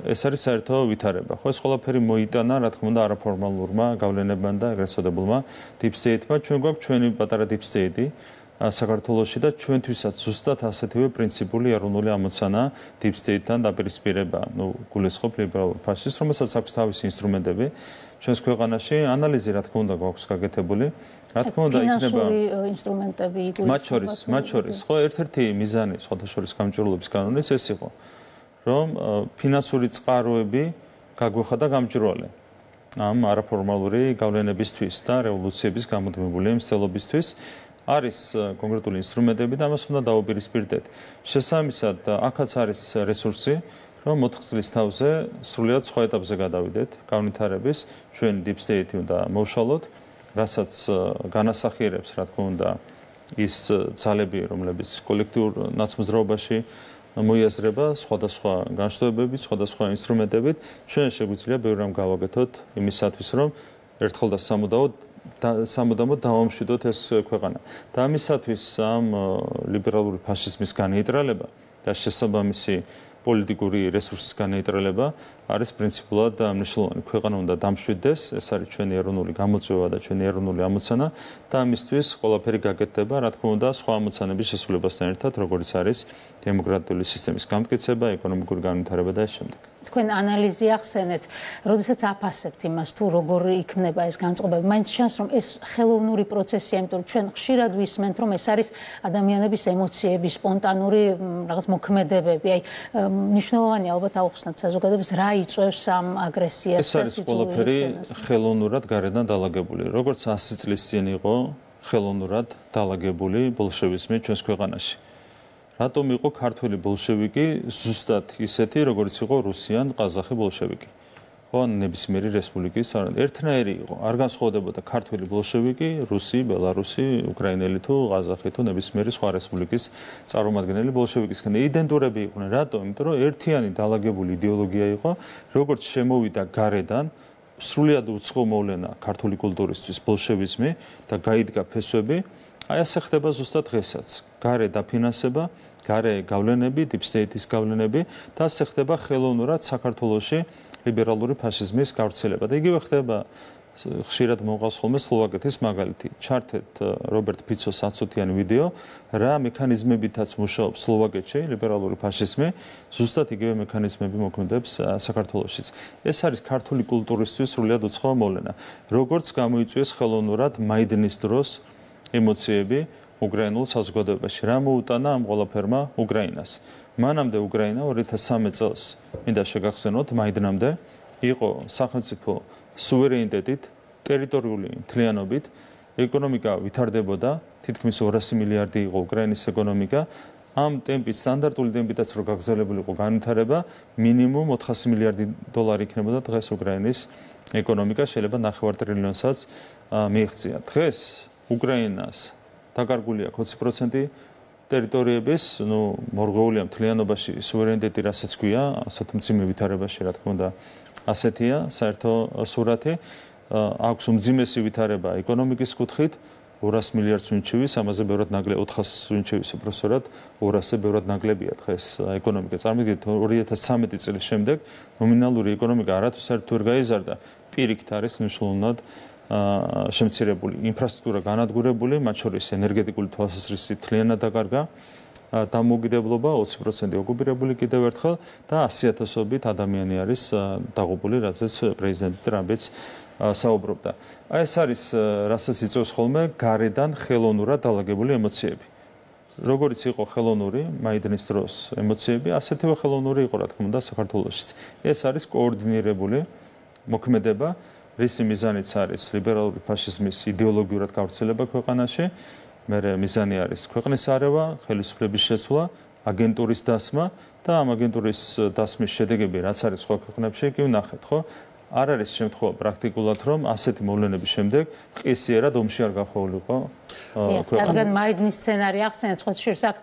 Speaker 3: ეს არის საერთო ვითარება. ხო, ეს ყველაფერი მოიტანა, რა თქმა უნდა, არაფორმალურმა გავლენებმა და ეგრეთ წოდებულმა deep state-მა. ჩვენ გვაქვს ჩვენი პატარა deep state-ი საქართველოში და ჩვენთვისაც ზუსტად ასეთივე პრინციპული ეროვნული ამოცანა deep state-თან დაპირისპირება, გულისხმობ ლიბერალურ ფაშიზმს, რომელსაც აქვს თავისი ინსტრუმენტები ჩვენს ქვეყანაში, ანალიზი რა თქმა უნდა გვაქვს გაკეთებული. რა თქმა უნდა, იქნება
Speaker 1: ფინანსური ინსტრუმენტები
Speaker 3: მათ შორის, ხო, ერთ-ერთი მიზანი სხვათა შორის გამჭვირვალობის კანონის ეს იყო, რომ ფინანსური წყაროები გაგვეხადა გამჭვირვალე ამ არაფორმალური გავლენებისთვის და რევოლუციების გამოდმებული მცდელობისთვის. არის კონკრეტული ინსტრუმენტები და ამას უნდა დაუპირისპირდეთ. შესაბამისად, აქაც არის რესურსი, რომ 4 წლის თავზე სრულად სხვა ეტაპზე გადავიდეთ, განვითარების, ჩვენ deep state-ი უნდა მოვშალოთ, რასაც განასახიერებს, რა თქმა უნდა, ის ძალები, რომლებიც კოლექტიურ ნაცმოძრაობაში მოიაზრება სხვადასხვა განშტოებებით, სხვადასხვა ინსტრუმენტებით, ჩვენ შეგვიძლია ბევრი რამ გავაკეთოთ იმისათვის, რომ ერთხელ და სამუდამოდ დავამშვიდოთ ეს ქვეყანა. და ამისათვის ამ ლიბერალური ფაშიზმის განეიტრალება და შესაბამისი პოლიტიკური რესურსის განეიტრალება არის პრინციპულად მნიშვნელოვანი. ქვეყანა უნდა დამშვიდდეს, ეს არის ჩვენი ეროვნული გამოწვევა და ჩვენი ეროვნული ამოცანა და ამისთვის ყველაფერი გაკეთდება, რა თქმა უნდა, სხვა ამოცანების შესრულებასთან ერთად, როგორც არის დემოკრატიული სისტემის გამტკიცება, ეკონომიკური განვითარება და ამ შემდეგ.
Speaker 1: თქვენ ანალიზი ახსენეთ, როდესაც აფასებთ იმას, თუ როგორ იქნება ეს განწყობები, მაინც ჩანს, რომ ეს ხელოვნური პროცესია, იმიტომ რომ ჩვენ ხშირად ვისმენთ, რომ ეს არის ადამიანების ემოციები, სპონტანური რაღაც მოქმედებები. აი, მნიშვნელოვანია ალბათ აუხსნათ საზოგადოებას, რა იწვევს ამ აგრესიას
Speaker 3: და სიძულვილს. ეს არის ყველაფერი ხელოვნურად გარედან დალაგებული. როგორც 100 წლის წინ იყო ხელოვნურად დალაგებული ბოლშევიზმი ჩვენს ქვეყანაში. რატომ იყო ქართველი ბოლშევიკი ზუსტად ისეთი, როგორც იყო რუსიან, ყაზახი ბოლშევიკი? ხო, ნებისმიერი რესპუბლიკის ერთნაირი იყო. არ განსხვავდებოდა ქართველი ბოლშევიკი, რუსი, ბელარუსი, უკრაინელი თუ ყაზახი თუ ნებისმიერი სხვა რესპუბლიკის წარმომადგენელი ბოლშევიკისგან. იდენტურები იყვნენ. რატომ? იმიტომ რომ ერთიანი დალაგებული იდეოლოგია იყო, როგორც შემოვიდა გარედან, სრულიად უცხო მოვლენა ქართული კულტურისთვის ბოლშევიზმი და გაიდგა ფესვები. აი ასე ხდება ზუსტად დღესაც. გარე დაფინანსება, გარე გავლენები, deep state-ის გავლენები და ასე ხდება ხელოვნურად საქართველოში ლიბერალური ფაშიზმის გავრცელება. და იგივე ხდება ხშირად მოყავს ხოლმე სლოვაკეთის მაგალითი. ჩართეთ რობერტ ფიცოს 10-წუთიანი ვიდეო, რა მექანიზმებითაც მუშაობს სლოვაკეთში ლიბერალური ფაშიზმი, ზუსტად იგივე მექანიზმები მოქმედებს საქართველოშიც. ეს არის ქართული კულტურისთვის სრულიად უცხოა მოვლენა. როგორც გამოიწვიეს ხელოვნურად მაიდნის დროს ემოციები უკრაინულ საზოგადოებაში. რა მოუტანა ამ ყველაფერმა უკრაინას? მანამდე უკრაინა 2013 წელს, მინდა შეგახსენოთ, მაიდნამდე იყო სახელმწიფო სუვერენიტეტით, ტერიტორიული მთლიანობით, ეკონომიკა ვითარდებოდა, თითქმის 200 მილიარდი იყო უკრაინის ეკონომიკა. ამ ტემპით, სტანდარტული ტემპითაც რო გაგრძელებული იყო განვითარება, მინიმუმ 400 მილიარდი დოლარი იქნებოდა დღეს უკრაინის ეკონომიკა, შეიძლება 9 ტრილიონსაც მიიღწია. დღეს უკრაინას დაკარგული აქვს 20% ტერიტორიების, მორღვეულია მთლიანობაში სუვერენიტეტი, რასაც ქვია, ასეთ მძიმე ვითარებაში, რა თქმა უნდა, ასეთია საერთო სურათი. აქვს უმძიმესი ვითარება ეკონომიკის კუთხით, 200 მილიარდს ვინჩივის, ამაზე ბევრად ნაკლები, 400 ვინჩივის უბრალოდ 200-ზე ბევრად ნაკლებია დღეს ეკონომიკა. წარმოგიდგენთ 2013 წლის შემდეგ ნომინალური ეკონომიკა არათუ საერთოდ ვერ გაიზარდა, პირიქით არის მნიშვნელოვნად შემცირებული, ინფრასტრუქტურა განადგურებული, მათ შორის ენერგეტიკული თვალსაზრისით მთლიანად დაკარგა დამოუკიდებლობა 20% ოკუპირებული კიდევ ერთხელ და 100,000-ობით ადამიანი არის დაღუპული, რაზეც პრეზიდენტ ტრამპიც საუბრობდა. აი ეს არის რასაც იწვევს ხოლმე გარედან ხელოვნურად დალაგებული ემოციები. როგორც იყო ხელოვნური მაიდანის დროს ემოციები, ასეთივე ხელოვნური იყო რა თქმა უნდა საქართველოშიც. ეს არის კოორდინირებული მოქმედება, რისი მიზანიც არის ლიბერალური ფაშიზმის იდეოლოგიურად გავრცელება ქვეყანაში. მერე მიზანი არის ქვეყნის არევა, ხელისუფლების შეცვლა, აგენტურის დასმა და ამ აგენტურის დასმის შედეგები რაც არის სხვა ქვეყნებში, კი ვნახეთ, ხო? არ არის შემთხვევა პრაქტიკულად, რომ ასეთი მოვლენების შემდეგ ყისიერად ომში არ გახვეულიყო ქვეყანა.
Speaker 1: რადგან მაიდნის სცენარი ახსენეთ, სხვა შეიძლება აქ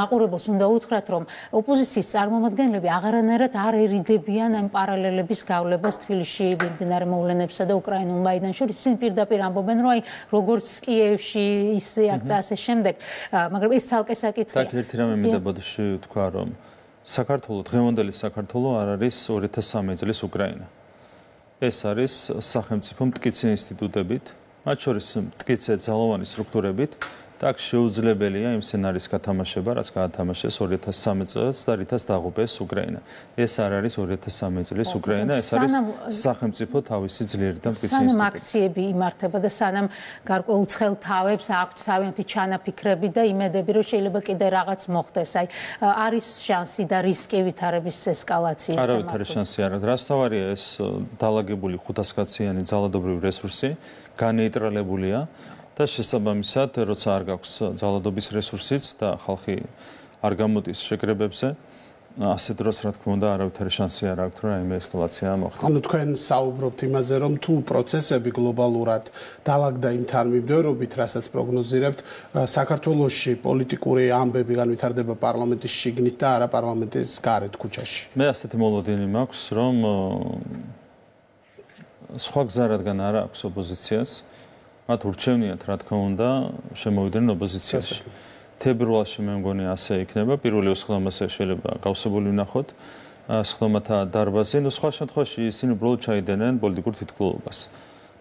Speaker 1: მაყურებელს უნდა უთხრათ, რომ ოპოზიციის წარმომადგენლები აღარანაირად არ ერიდებიან ამ პარალელების გავლებას თბილისში მიმდინარე მოვლენებსა და უკრაინულ მაიდანს შორის. ისინი პირდაპირ ამბობენ, რომ აი როგორც კიევში, ისე აქ და ასე შემდეგ, მაგრამ ეს ცალკე საკითხია.
Speaker 3: და ერთი რამე მინდა ბოდიში ვთქვა, რომ საქართველოს დღევანდელი საქართველოს არ არის 2013 წლის უკრაინა. ეს არის სახელმწიფო მტკიცე ინსტიტუტებით, მათ შორის მტკიცე ძალოვანი სტრუქტურებით და აქ შეუძლებელია იმ სცენარის გათამაშება, რაც გაათამაშეს 2013 წელს და რითაც დაღუპეს უკრაინა. ეს არ არის 2013 წლის უკრაინა, ეს არის სახელმწიფო თავისი ძლიერი და მტკიცე ინსტიტუტი.
Speaker 1: სანამ აქციები იმართება და სანამ გარკვეულ ცხელთავებს აქვთ თავიანთი ჩანაფიქრები და იმედები, რომ შეიძლება კიდე რაღაც მოხდეს. აი არის შანსი და რისკი ვითარების ესკალაციის.
Speaker 3: არავითარი შანსი არ აქვს. რასთავარია ეს დალაგებული 500-კაციანი ძალადობრივი რესურსი განეიტრალებულია. და შესაბამისად, როცა არ გაქვს ძალადობის რესურსიც და ხალხი არ გამოდის შეკრებებზე, ასე დროს რა თქმა უნდა არავითარი შანსი არ აქვს, რომ რაიმე ესკალაცია მოხდეს.
Speaker 2: ანუ თქვენ საუბრობთ იმაზე, რომ თუ პროცესები გლობალურად დავაგდა იმ თანმიმდევრობით, რასაც პროგნოზირებთ, საქართველოში პოლიტიკური ამბები განვითარდება პარლამენტის შიგნით და არა პარლამენტის გარეთ ქუჩაში.
Speaker 3: მე ასეთი მოლოდინი მაქვს, რომ სხვა გზა რადგან არ აქვს ოპოზიციას, მათ ურჩევნიათ, რა თქმა უნდა, შემოვიდნენ ოპოზიციაში. თებერვალში მე მგონი ასე იქნება, პირველი უსხლომასე შეიძლება გავსებული ვნახოთ, სხლომათა დარბაზი, ნუ სხვა შემთხვევაში ისინი უბრალოდ ჩაიდენენ პოლიტიკურ თვითმკვლელობას.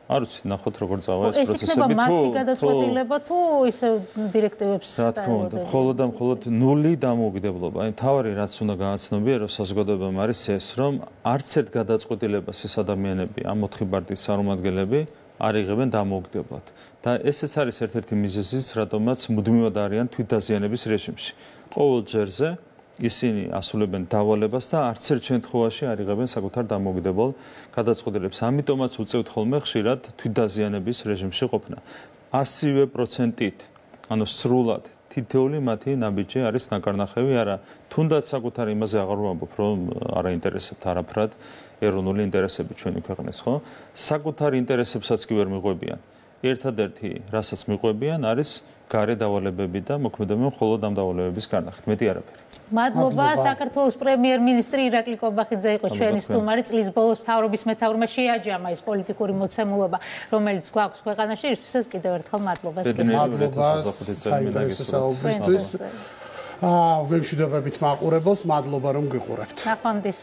Speaker 3: არ ვიცი, ნახოთ როგორ წავა ეს პროცესები.
Speaker 1: ეს იქნება მათი გადაწყვეტილება თუ ისე დირექტივებს
Speaker 3: რა თქმა უნდა, მხოლოდ და მხოლოდ ნული დამოუკიდებლობა. აი, თავარი რაც უნდა გააცნობია, რომ საზოგადოებამ არის ეს, რომ არც ერთ გადაწყვეტილებას ეს ადამიანები, ამ 4 პარტიის წარმომადგენლები არ იღებენ დამოუკიდებლად. და ესეც არის ერთ-ერთი მიზეზიც, რატომაც მუდმივად არიან თვითდაზიანების რეჟიმში. ყოველ ჯერზე ისინი ასრულებენ დავალებას და არც ერთ შემთხვევაში არ იღებენ საკუთარ დამოუკიდებელ გადაწყვეტილებას. ამიტომაც უწევთ ხოლმე ხშირად თვითდაზიანების რეჟიმში ყოფნა. 100%-ით, ანუ სრულად თითოეული მათი ნაბიჯი არის ნაკარნახევი, არა, თუნდაც საკუთარ იმაზე აღარ ვამბობ, რომ არ აინტერესებთ არაფრად ეროვნული ინტერესები ჩვენი ქვეყნის, ხო? საკუთარ ინტერესებსაც კი ვერ მიყვებიან. ერთადერთი, რასაც მიყვებიან, არის გარე დავალებები და მოქმედებენ მხოლოდ ამ დავალებების გარნახით, მეტი არაფერი.
Speaker 1: მადლობა, საქართველოს პრემიერ-მინისტრი ირაკლი კობახიძე იყო ჩვენი სტუმარი. წლის ბოლოს მთავრობის მეთაურმა შეაჯამა ეს პოლიტიკური მოცემულობა, რომელიც გვაქვს ქვეყანაში. ისთვისაც კიდევ ერთხელ მადლობა.
Speaker 2: მადლობა საინტერესო საუბრისთვის. ვემშვიდობებით მაყურებელს, მადლობა რომ გიყურებთ.
Speaker 1: ნახვამდის.